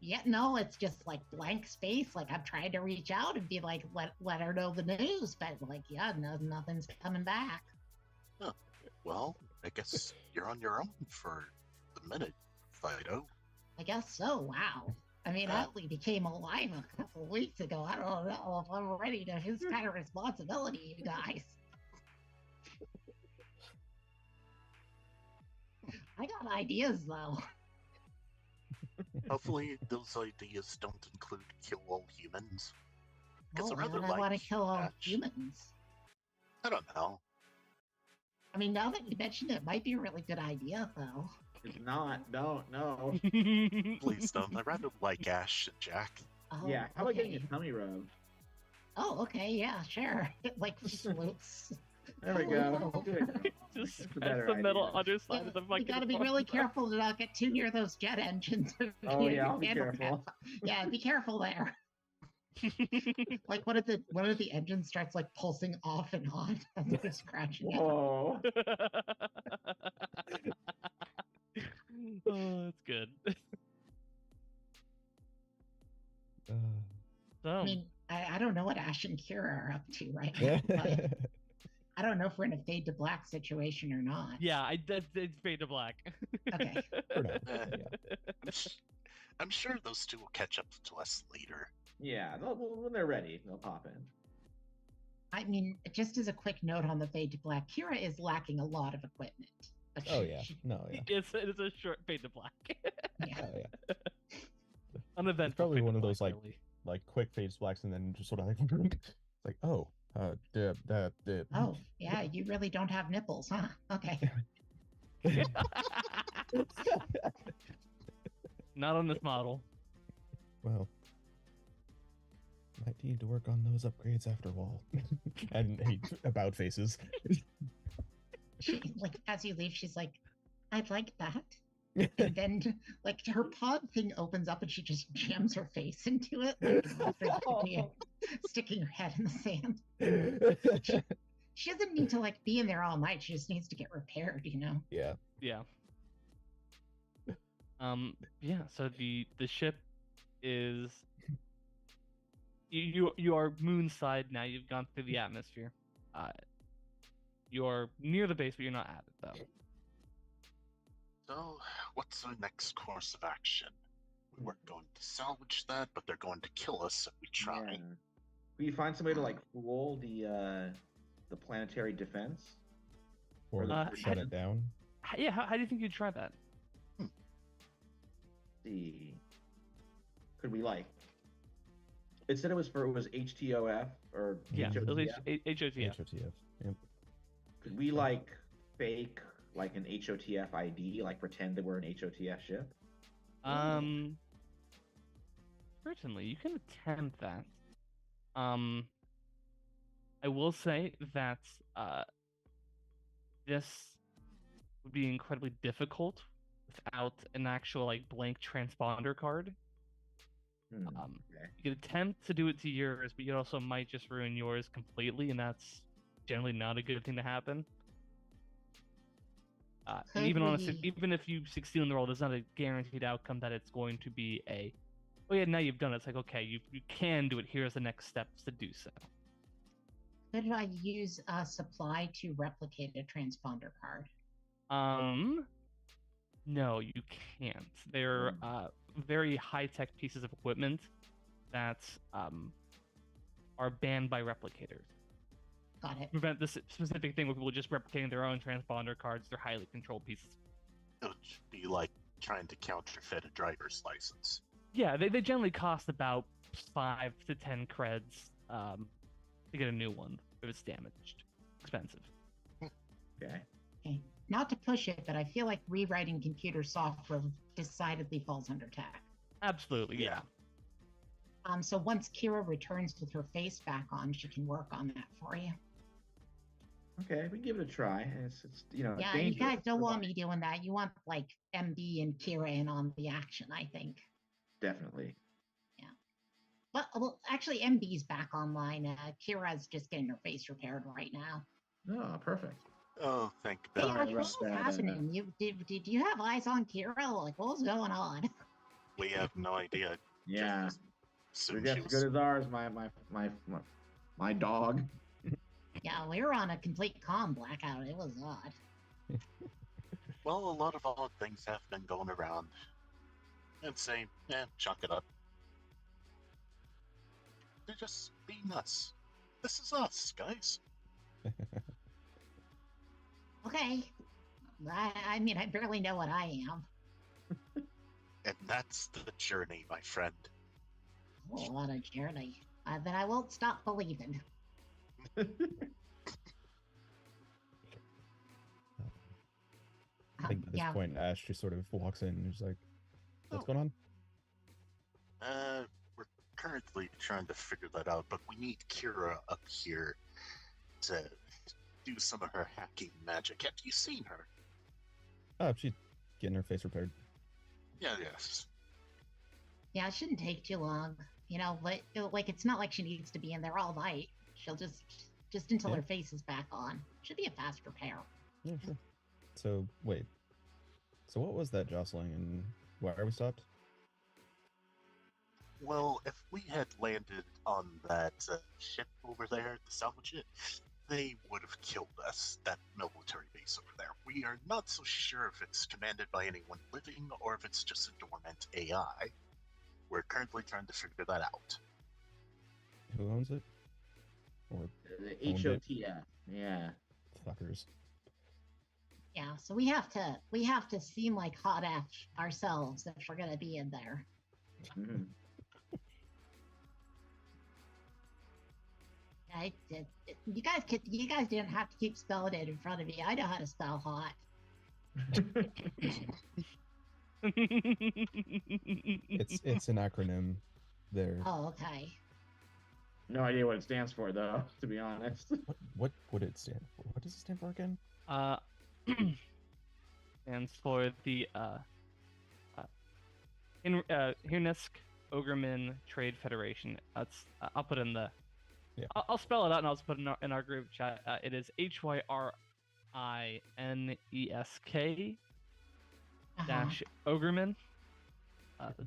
Yeah, no, it's just blank space. I'm trying to reach out and be let her know the news, but yeah, no, nothing's coming back. Huh. Well, I guess you're on your own for the minute, Fido. I guess so. Wow. I mean, I only became alive a couple weeks ago. I don't know if I'm ready to his kind of responsibility, you guys. I got ideas, though. Hopefully, those ideas don't include kill all humans. Because Oh, I why rather would I want to like kill all that. humans? I don't know. I mean, now that you mentioned it, it might be a really good idea, though. It's not. Don't. No. Please don't. I rather like Ash and Jack. Oh, Yeah, how about getting okay. your tummy rubbed? Oh, okay, yeah, sure. It like floats. There we go. Oh. Good. Just That's a scratch better the metal idea. underside of the You fucking. gotta be really careful to not get too near those jet engines. Oh yeah, I'll be You can't- careful. Yeah, be careful there. Like one of the engines starts like pulsing off and on as you're scratching it. Whoa. Oh, that's good. Uh, So, I mean, I don't know what Ash and Kira are up to right now, but I don't know if we're in a fade to black situation or not. yeah, it's fade to black. Okay. for now. Uh, Yeah. I'm sure those two will catch up to us later. Yeah, when they're ready, they'll pop in. I mean, just as a quick note on the fade to black, Kira is lacking a lot of equipment. But Oh yeah. No, yeah. It's a short fade to black. yeah. Oh yeah. Uneventful. It's probably fade to one of black, those, like, really. Like quick fades blacks and then just sort of like it's like, oh, that. Oh, yeah, you really don't have nipples, huh? Okay. Not on this model. Well, might need to work on those upgrades after all. And hey, about faces. She, like, as you leave, she's like, I'd like that. And then, like, her pod thing opens up and she just jams her face into it, like, sticking her head in the sand. She doesn't need to, like, be in there all night. She just needs to get repaired, you know? Yeah. Yeah. Yeah, so the ship is you are moonside now. You've gone through the atmosphere. You're near the base, but you're not at it though. So, what's our next course of action? We weren't going to salvage that, but they're going to kill us if we try. Yeah. Will you find somebody to like fool the planetary defense? Or shut it down. Yeah, how do you think you'd try that? See, could we like? It said it was HTOF or Yeah, it was HOTF. HOTF. HOTF. Yep. Could we like fake like an HOTF ID, like pretend that we're an HOTF ship? Certainly, you can attempt that. I will say that this would be incredibly difficult without an actual like blank transponder card. Okay. You could attempt to do it to yours, but you also might just ruin yours completely, and that's generally not a good thing to happen. And even honestly, even if you succeed in the roll, there's not a guaranteed outcome that it's going to be a. Oh yeah, now you've done it. It's like, okay, you can do it. Here's the next steps to do so. Could I use a supply to replicate a transponder card? No, you can't. They're very high-tech pieces of equipment that are banned by replicators. Got it. Prevent this specific thing where people just replicating their own transponder cards. They're highly controlled pieces. It would be like trying to counterfeit a driver's license. Yeah, they generally cost about 5 to 10 creds to get a new one if it's damaged. Expensive. Okay. Okay. Not to push it, but I feel like rewriting computer software decidedly falls under tech. Absolutely, yeah. So once Kira returns with her face back on, she can work on that for you. Okay, we can give it a try. It's Yeah, dangerous. you guys don't want me doing that. You want like MB and Kira in on the action, I think. Definitely. But well, actually, MB's back online. Kira's just getting her face repaired right now. Oh, perfect. Oh, thank Hey, God. Sorry what's about that, happening? Did you have eyes on Kira? Like, what was going on? We have no idea. Yeah. Just They're assumed she just as was- good as ours. My dog. Yeah, we were on a complete calm blackout. It was odd. Well, a lot of odd things have been going around. And say, chuck it up. They're just being us. This is us, guys. Okay. I mean, I barely know what I am. And that's the journey, my friend. Oh, what a journey. Then I won't stop believing. I think at this Yeah. point, Ash just sort of walks in and is like, "What's Oh. going on?" We're currently trying to figure that out, but we need Kira up here to do some of her hacking magic. Have you seen her? Oh, she's getting her face repaired. Yeah, yes. Yeah, it shouldn't take too long. You know, like it's not like she needs to be in there all night. She'll just until Yeah. her face is back on. Should be a fast repair. Yeah, sure. So, wait. So what was that jostling and why are we stopped? Well, if we had landed on that ship over there to salvage it, they would have killed us, that military base over there. We are not so sure if it's commanded by anyone living or if it's just a dormant AI. We're currently trying to figure that out. Who owns it? Or The Owned it. HOTF. Yeah. fuckers? Yeah, so we have to seem like hot F ourselves if we're gonna be in there. Mhm. You guys didn't have to keep spelling it in front of me. I know how to spell hot. It's an acronym there. Oh, okay. No idea what it stands for, though, to be honest. What would it stand for? What does it stand for again? Stands for the Hirnesk Ogremon Trade Federation. That's I'll put in the. Yeah. I'll spell it out and I'll just put it in our group chat. It is HYRINESK dash Ogremon,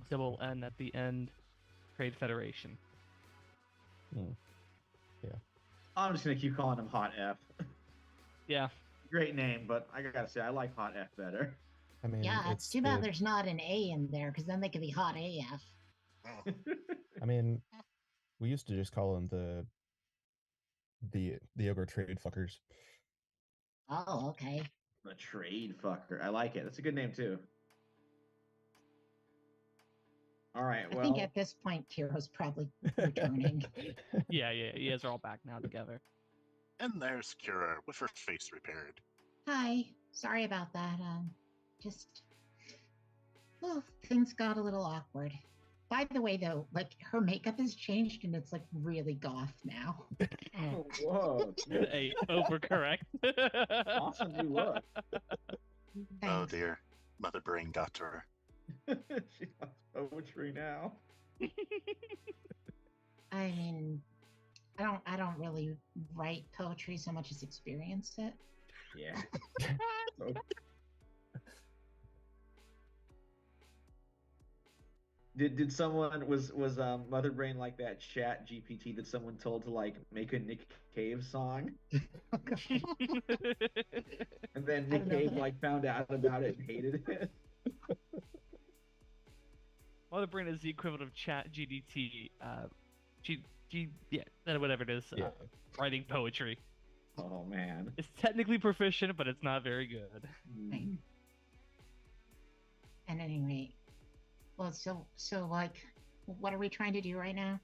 double N at the end, Trade Federation. I'm just gonna keep calling him Hot F. Yeah. Great name, but I gotta say I like Hot F better. I mean, Yeah, it's too bad there's not an A in there, because then they could be hot AF. I mean, we used to just call them the ogre trade fuckers. Oh, okay. The Trade Fucker. I like it. That's a good name too. All right. I Well, think at this point, Kira's probably returning. Yeah. You guys are all back now together. And there's Kira with her face repaired. Hi, sorry about that. Things got a little awkward. By the way, though, like her makeup has changed and it's like really goth now. oh, whoa, Hey, overcorrect. awesome you look. Oh Thanks. dear, Mother Brain got to her. She loves poetry now. I mean, I don't really write poetry so much as experience it. Yeah. So- Did someone was Mother Brain like that Chat GPT that someone told to like make a Nick Cave song, and then I Nick don't know Cave that. like found out about it and hated it? Mother Brain is the equivalent of Chat GDT. Whatever it is. Yeah. Writing poetry. Oh man. It's technically proficient, but it's not very good. Mm. At any rate, well, so like, what are we trying to do right now?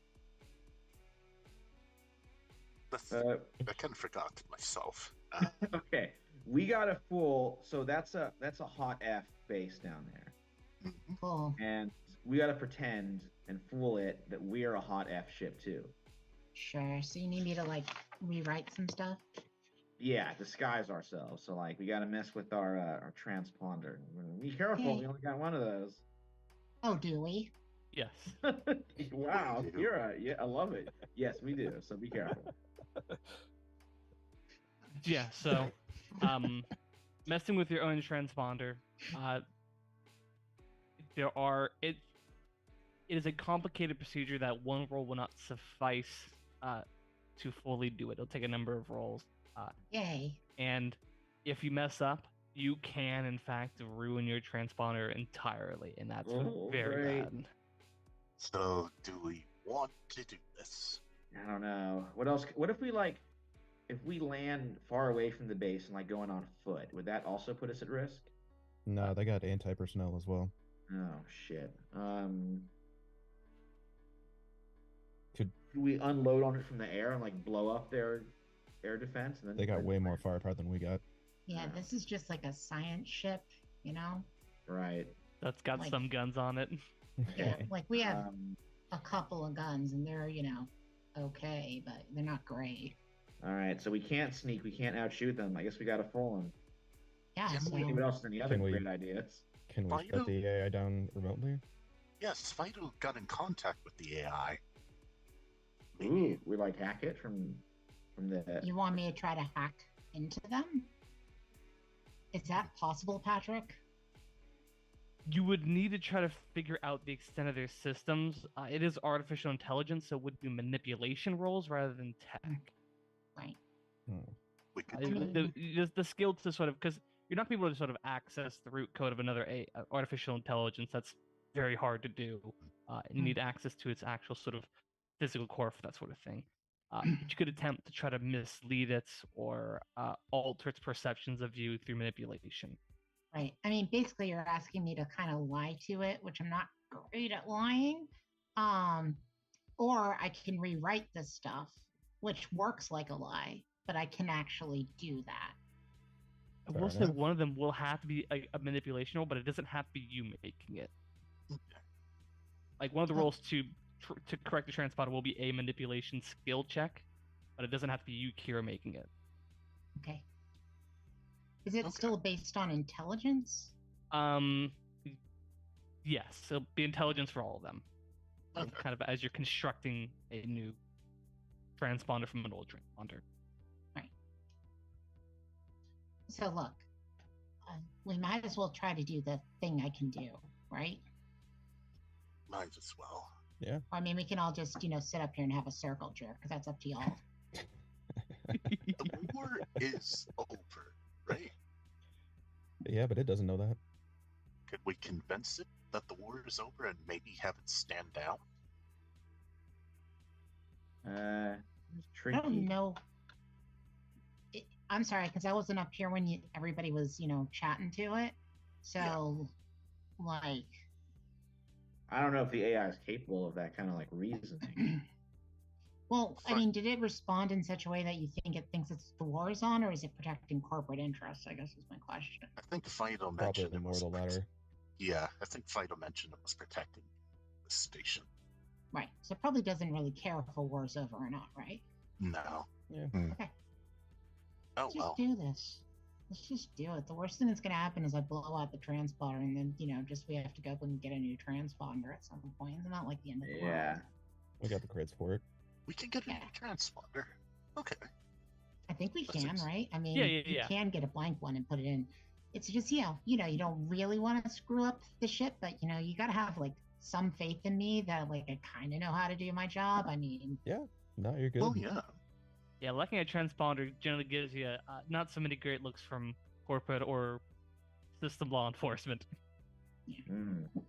Uh, I kind of forgot myself. okay, we got a full. So that's a hot F base down there, Cool. and we got to pretend and fool it that we're a hot F ship too. Sure. So you need me to like rewrite some stuff? Yeah, disguise ourselves. So like we got to mess with our transponder. Be careful. Okay. We only got one of those. Oh, do we? Yes. Wow, We do. Kira. Yeah, I love it. Yes, we do. So be careful. Yeah, so messing with your own transponder, it is a complicated procedure that one roll will not suffice to fully do it. It'll take a number of rolls. Yay. And if you mess up, you can in fact ruin your transponder entirely, and that's Oh, very great. bad. So, do we want to do this? I don't know. What else? What if we if we land far away from the base and like going on foot, would that also put us at risk? No, they got anti-personnel as well. Oh shit. Could- Could we unload on it from the air and like blow up their air defense? And then They got way more firepower than we got. Yeah, this is just like a science ship, you know? Right. That's got Like- some guns on it. Yeah, like we have Um, a couple of guns, and they're, okay, but they're not great. All right, so we can't sneak. We can't outshoot them. I guess we got to fool them. Yeah, Can so we- Anybody else any other Can we- great ideas? Can we Fido? shut the AI down remotely? Yes, Fido got in contact with the AI. Ooh, we like hack it from the. you want me to try to hack into them? Is that possible, Patrick? You would need to try to figure out the extent of their systems. It is artificial intelligence, so it would be manipulation roles rather than tech. Right. Hmm. We could I mean- The skill to sort of, because you're not going to be able to sort of access the root code of another artificial intelligence. That's very hard to do. And you need access to its actual sort of physical core for that sort of thing. But you could attempt to try to mislead it or alter its perceptions of you through manipulation. Right. I mean, basically, you're asking me to kind of lie to it, which I'm not great at lying. Or I can rewrite this stuff, which works like a lie, but I can actually do that. I Fair will say enough. one of them will have to be a manipulation role, but it doesn't have to be you making it. Like one of the Oh. roles to correct the transponder will be a manipulation skill check, but it doesn't have to be you, Kira, making it. Okay. Is it Okay. still based on intelligence? Yes, so be intelligence for all of them. Okay. Kind of as you're constructing a new transponder from an old transponder. So look, we might as well try to do the thing I can do, right? might as well. I mean, we can all just, sit up here and have a circle jerk, because that's up to y'all. The war is over, right? Yeah, but it doesn't know that. Could we convince it that the war is over and maybe have it stand down? It's I tricky. don't know. I'm sorry, because I wasn't up here when everybody was, chatting to it. So, like, I don't know if the AI is capable of that kind of like reasoning. well, I Fine. mean, did it respond in such a way that you think it thinks it's the war is on, or is it protecting corporate interests? I guess is my question. I think Fido Probably mentioned it more was the latter. Yeah, I think Fido mentioned it was protecting the station. Right. So it probably doesn't really care if a war is over or not, right? No. Yeah. Okay. Oh Let's just well. do this. Let's just do it. The worst thing that's going to happen is I blow out the transponder, and then just we have to go and get a new transponder at some point. It's not like the end of the Yeah. world. We got the crates for it. We can get a Yeah. new transponder. Okay. I think we That's can, ex- right? I mean, Yeah, you yeah. can get a blank one and put it in. It's just you don't really want to screw up the ship, but you got to have like some faith in me that like I kind of know how to do my job. I mean, No, you're good. Oh yeah. Yeah, lacking a transponder generally gives you not so many great looks from corporate or system law enforcement. Mm. Well,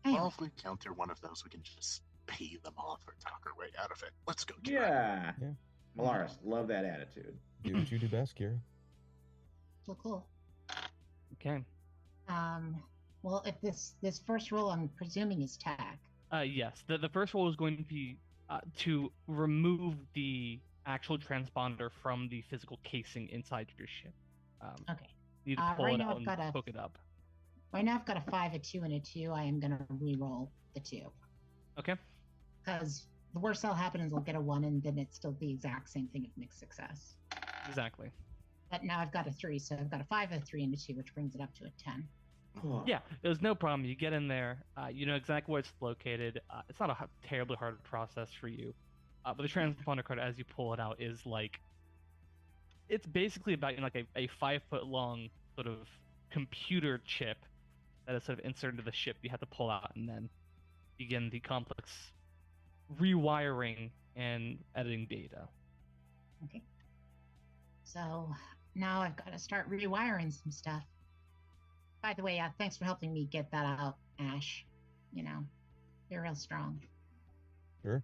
anyway, if we counter one of those, we can just pay them off or talk our way out of it. Let's go. Kira. Yeah. Yeah. Malaris, love that attitude. Do what you do best, Kira. cool. Okay. Well, if this first rule, I'm presuming is tech. Yes, the first role is going to be to remove the actual transponder from the physical casing inside your ship. Okay. You need to pull right it now out I've got and a- hook it up. Right now I've got a 5, a 2, and a 2. I am gonna re-roll the 2 Okay. because the worst that'll happen is I'll get a 1, and then it's still the exact same thing of mixed success. Exactly. But now I've got a 3, so I've got a 5, a 3, and a 2, which brings it up to a 10. Oh. Yeah, there's no problem. You get in there. You know exactly where it's located. It's not a terribly hard process for you. But the transponder card, as you pull it out, is like it's basically about like a 5-foot long sort of computer chip that is sort of inserted into the ship. You have to pull out and then begin the complex rewiring and editing data. Okay. So now I've got to start rewiring some stuff. By the way, thanks for helping me get that out, Ash. You're real strong. Sure.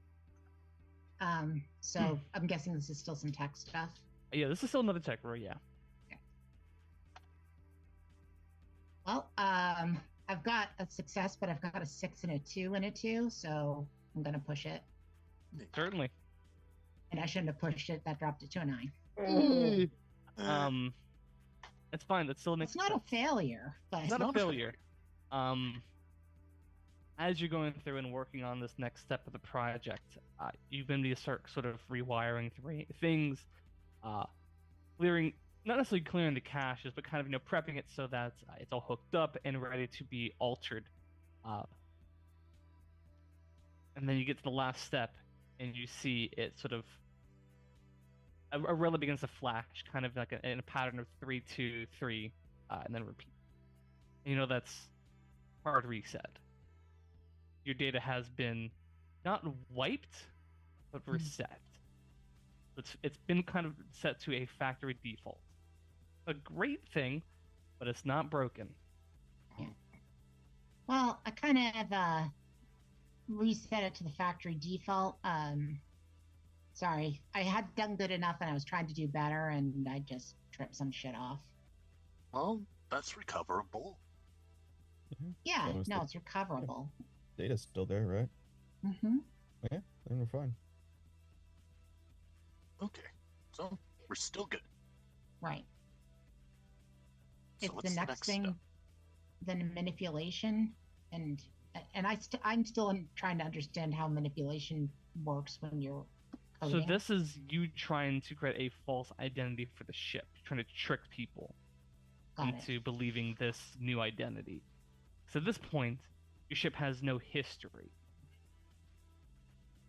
So I'm guessing this is still some tech stuff. Yeah, this is still another tech roll. Yeah. Well, I've got a success, but I've got a 6 and a 2 and a 2, so I'm gonna push it. Certainly. And I shouldn't have pushed it. That dropped it to a 9. It's fine. That's still an It's not a failure, but It's not a not a failure. as you're going through and working on this next step of the project, you've been able to start sort of rewiring things, clearing, not necessarily clearing the caches, but kind of prepping it so that it's all hooked up and ready to be altered. And then you get to the last step, and you see it sort of a relay begins to flash, kind of like in a pattern of 3, 2, 3, and then repeat. And that's hard reset. Your data has been not wiped, but reset. It's been kind of set to a factory default. A great thing, but it's not broken. Yeah. Well, I kind of reset it to the factory default. Sorry, I had done good enough and I was trying to do better and I just tripped some shit off. Well, that's recoverable. Yeah, So no, it's recoverable. Data's still there, right? Mm-hmm. Yeah, then we're fine. Okay, so we're still good. Right. So It's what's the next thing, step? the manipulation, and I'm still trying to understand how manipulation works when you're coding. So this is you trying to create a false identity for the ship, trying to trick people Got it. into believing this new identity. So at this point, your ship has no history.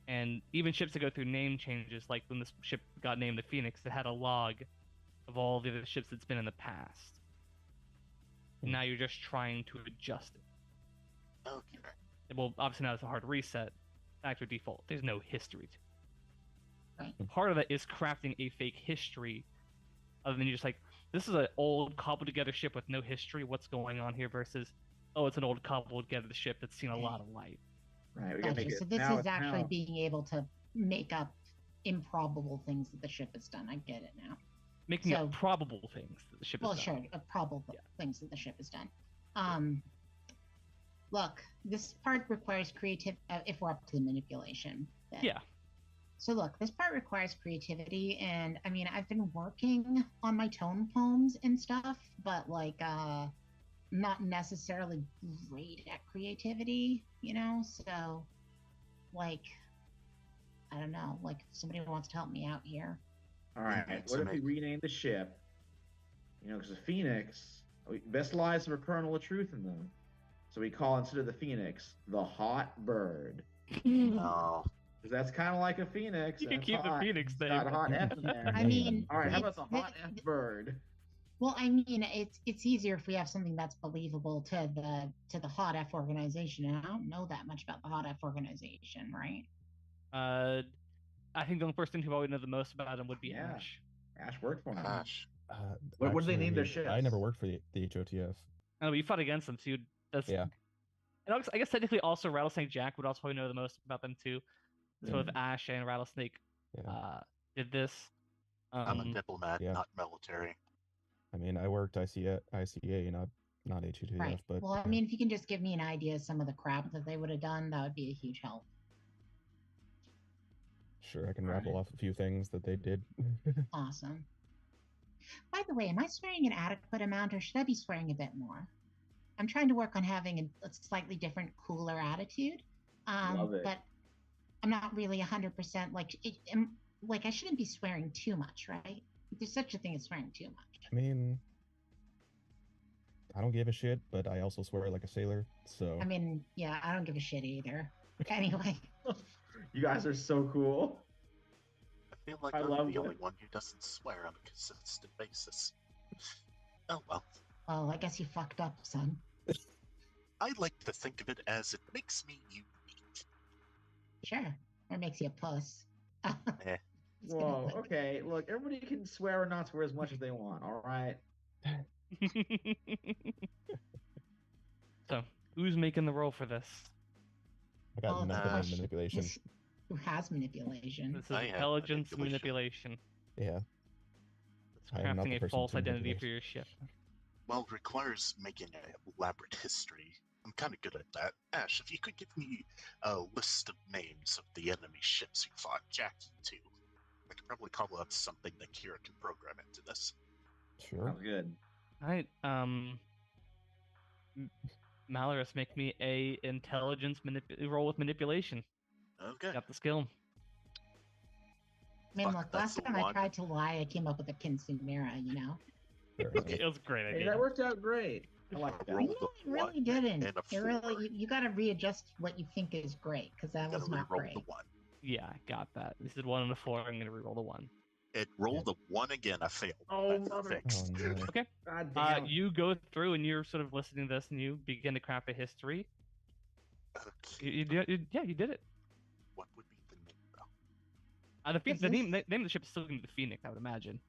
And even ships that go through name changes, like when this ship got named the Phoenix, it had a log of all the other ships it's been in the past. And now you're just trying to adjust it. Okay. Well, obviously now it's a hard reset. Factory default. There's no history to it. Right. Part of that is crafting a fake history, other than you just like, this is an old cobbled together ship with no history. What's going on here? Versus, oh, it's an old cobbled together ship that's seen a lot of life. Right. We gotta Gotcha. make So it. this now is it's actually now- being able to make up improbable things that the ship has done. I get it now. Making So- up probable things that the ship Well, has sure, done. probable Yeah. things that the ship has done. Look, this part requires creative. If we're up to the manipulation, then. Yeah. So look, this part requires creativity, and I mean, I've been working on my tone poems and stuff, but like, not necessarily great at creativity, So, like, I don't know. Like, if somebody wants to help me out here. All right. Okay, What so if we rename the ship? Because the Phoenix, best lies have a kernel of truth in them. So we call, instead of the Phoenix, the Hot Bird. No. Because that's kind of like a Phoenix. You and can it's keep the hot. Phoenix It's name. got Hot F in there. I mean, All right. How about it's- the Hot F Bird? Well, I mean, it's easier if we have something that's believable to the Hot F organization, and I don't know that much about the Hot F organization, right? I think the only person who probably know the most about him would be Yeah. Ash. Ash worked for him. Gosh. What do they name their actually, I ships? never worked for the HOTF. Oh, but you fought against them too. That's Yeah. And I guess technically also Rattlesnake Jack would also probably know the most about them too. So Yeah. if Ash and Rattlesnake Yeah. did this, I'm a diplomat, yeah. not military. I mean, I worked ICA, not HOTF, Right. but Well, I mean, if you can just give me an idea of some of the crap that they would have done, that would be a huge help. sure, I can rattle off a few things that they did. Awesome. By the way, am I swearing an adequate amount, or should I be swearing a bit more? I'm trying to work on having a slightly different, cooler attitude. Love it. But I'm not really 100% like I shouldn't be swearing too much, right? There's such a thing as swearing too much. I mean, I don't give a shit, but I also swear like a sailor, so. I mean, yeah, I don't give a shit either. Anyway, You guys are so cool. I feel like I I'm love the only it. one who doesn't swear on a consistent basis. Oh well. well, I guess you fucked up, son. I like to think of it as it makes me unique. Sure. Or makes you a puss. Eh. Just gonna Whoa. like- Okay. Look, everybody can swear or not swear as much as they want. All right. So who's making the roll for this? I got Well, nothing Ash. on manipulation. Who has manipulation? This is I have intelligence manipulation. Yeah. manipulation. It's I am not the crafting a person false to identity manipulate. for your ship. Well, it requires making an elaborate history. I'm kind of good at that. Ash, if you could give me a list of names of the enemy ships you fought, Jackie too. I could probably cobble up something that Kira can program into this. Sure. Sounds good. All right. Malorus, make me a intelligence roll with manipulation. Okay. Got the skill. I mean, Fuck, look, that's last the time I one. tried to lie, I came up with a quinceanera, you know? Fair enough. It was a great Hey, idea. that worked out great. I like that. Roll No, the it really one didn't. and a It really, four. you got to readjust what you think is great, because that You was gotta not re-roll great. the one. Yeah, I got that. This is 1 and a 4. I'm gonna reroll the 1. It rolled the one again. I failed. Oh, That's mother- fixed. Oh, no. Okay. God damn. You go through and you're sort of listening to this, and you begin to craft a history. Okay. You did it. What would be the name though? Is The name this- of the ship is still going to be the Phoenix, I would imagine.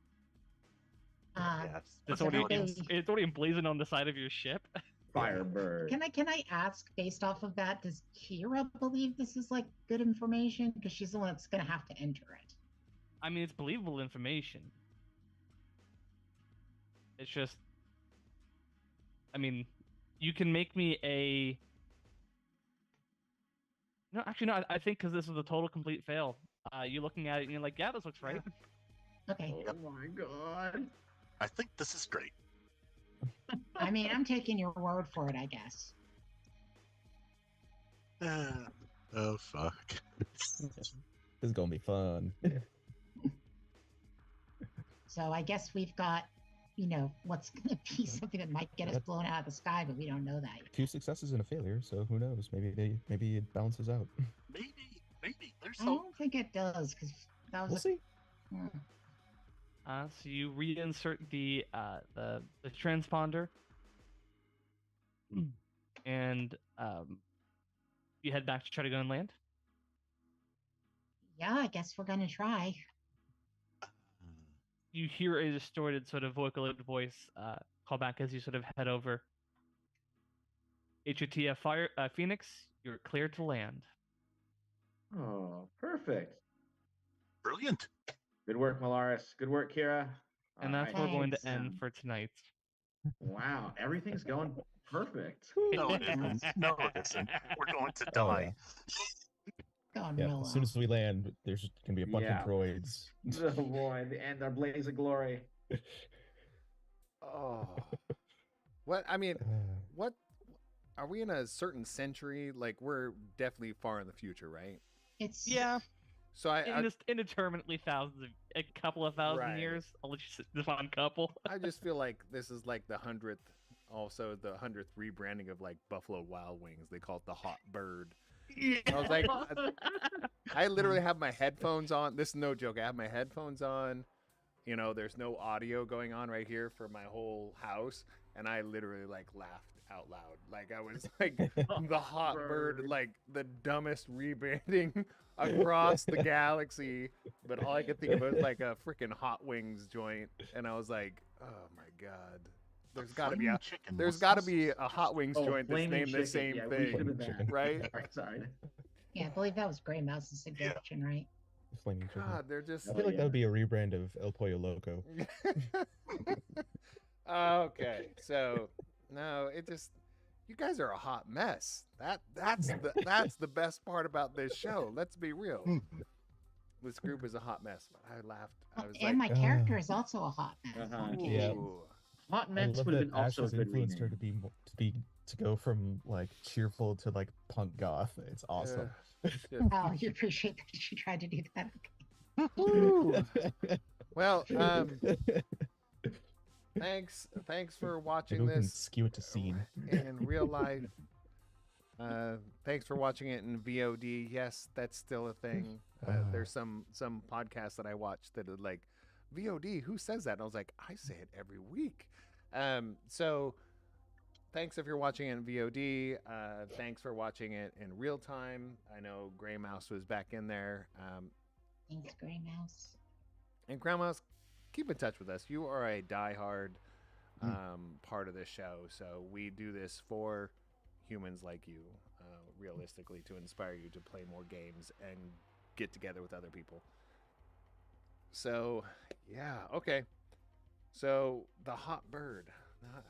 Yes. It's So already that they- it's already emblazoned on the side of your ship. Firebird. Can I ask, based off of that, does Kira believe this is like good information? Because she's the one that's going to have to enter it. I mean, it's believable information. It's just, I mean, you can make me a. No, actually, no. I think because this was a total complete fail. You looking at it and you're like, yeah, this looks right. Okay. Oh my god. I think this is great. I mean, I'm taking your word for it, I guess. Oh fuck. This is gonna be fun. So I guess we've got, what's going to be something that might get us blown out of the sky, but we don't know that yet. 2 successes and a failure, so who knows? Maybe it balances out. Maybe there's I some. don't think it does, because that was We'll see. Hmm. So you reinsert the transponder, and you head back to try to go and land. Yeah, I guess we're going to try. You hear a distorted sort of vocaloid voice call back as you sort of head over. HOTF Phoenix, you're clear to land. Oh, perfect. Brilliant. Good work, Malaris. Good work, Kira. And that's Alright. where we're going to Thanks. end for tonight. Wow, everything's going perfect. No, it isn't. No, it isn't. We're going to Oh, die. Going Yeah, real as soon well. as we land, there's gonna be a bunch Yeah. of droids. Oh boy, the end, our blaze of glory. Oh. What? I mean, Uh, what? Are we in a certain century? Like, we're definitely far in the future, right? It's Yeah, So I indeterminately thousands of a couple of thousand Right. years. I'll let you define couple. I just feel like this is like the 100th, also the 100th rebranding of like Buffalo Wild Wings. They call it the Hot Bird. I was like, I literally have my headphones on. This is no joke. I have my headphones on. There's no audio going on right here for my whole house, and I literally like laughed out loud. Like I was like the Hot Bird, like the dumbest rebranding across the galaxy. But all I could think of was like a freaking Hot Wings joint, and I was like, oh my god. There's got to be a Hot Wings joint that's Flaming named the chicken. same Yeah, we thing, should have that. right? Alright, sorry. Yeah, I believe that was Grey Mouse's suggestion, right? Flaming chicken. God, they're just I feel like that would be a rebrand of El Pollo Loco. okay. So no, you guys are a hot mess. That's the best part about this show. Let's be real. This group is a hot mess. I laughed. I was And like, my character is also a hot mess. Uh-huh. Yeah. ooh. Hot I Mets love would have that been also a Ash's good influenced her rename. to go from like cheerful to like punk goth. It's awesome. Just- Oh, you appreciate that she tried to do that. Woo. Well, thanks for Maybe watching we can this skew it to scene. in real life. Thanks for watching it in VOD. Yes, that's still a thing. There's some podcasts that I watch that are like, VOD, who says that? And I was like, I say it every week. So thanks if you're watching it in VOD. Thanks for watching it in real time. I know Grey Mouse was back in there. Thanks, Grey Mouse. And Grandma, keep in touch with us. You are a diehard part of this show. So we do this for humans like you, realistically, to inspire you to play more games and get together with other people. So, yeah, okay. So the Hot Bird.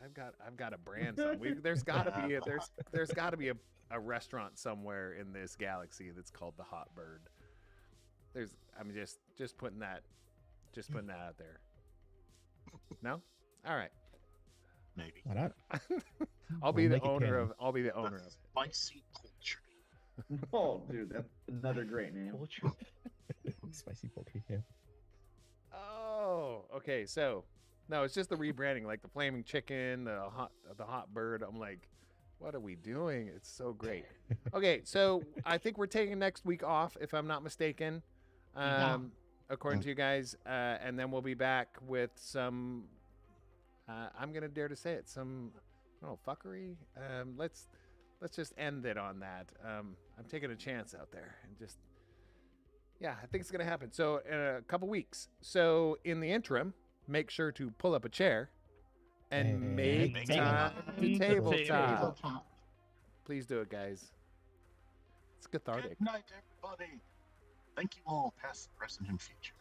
I've got a brand. There's got to be a restaurant somewhere in this galaxy that's called the Hot Bird. I'm just putting that out there. No? All right. maybe. Why not? I'll be We'll the make it owner canon. of. I'll be the owner of it. Spicy poultry. Oh, dude, that's another great name. Poultry. Spicy poultry. Yeah. Oh, okay. So, no, it's just the rebranding, like the flaming chicken, the hot bird. I'm like, what are we doing? It's so great. Okay, so I think we're taking next week off, if I'm not mistaken, Yeah. according to you guys, and then we'll be back with some. I'm gonna dare to say it, some, I don't know, fuckery. Let's just end it on that. I'm taking a chance out there and just. Yeah, I think it's going to happen. So, in a couple weeks. So, in the interim, make sure to pull up a chair and make make time to it tabletop. Tabletop. Please do it, guys. It's cathartic. Good night, everybody. Thank you all, past, present, and future.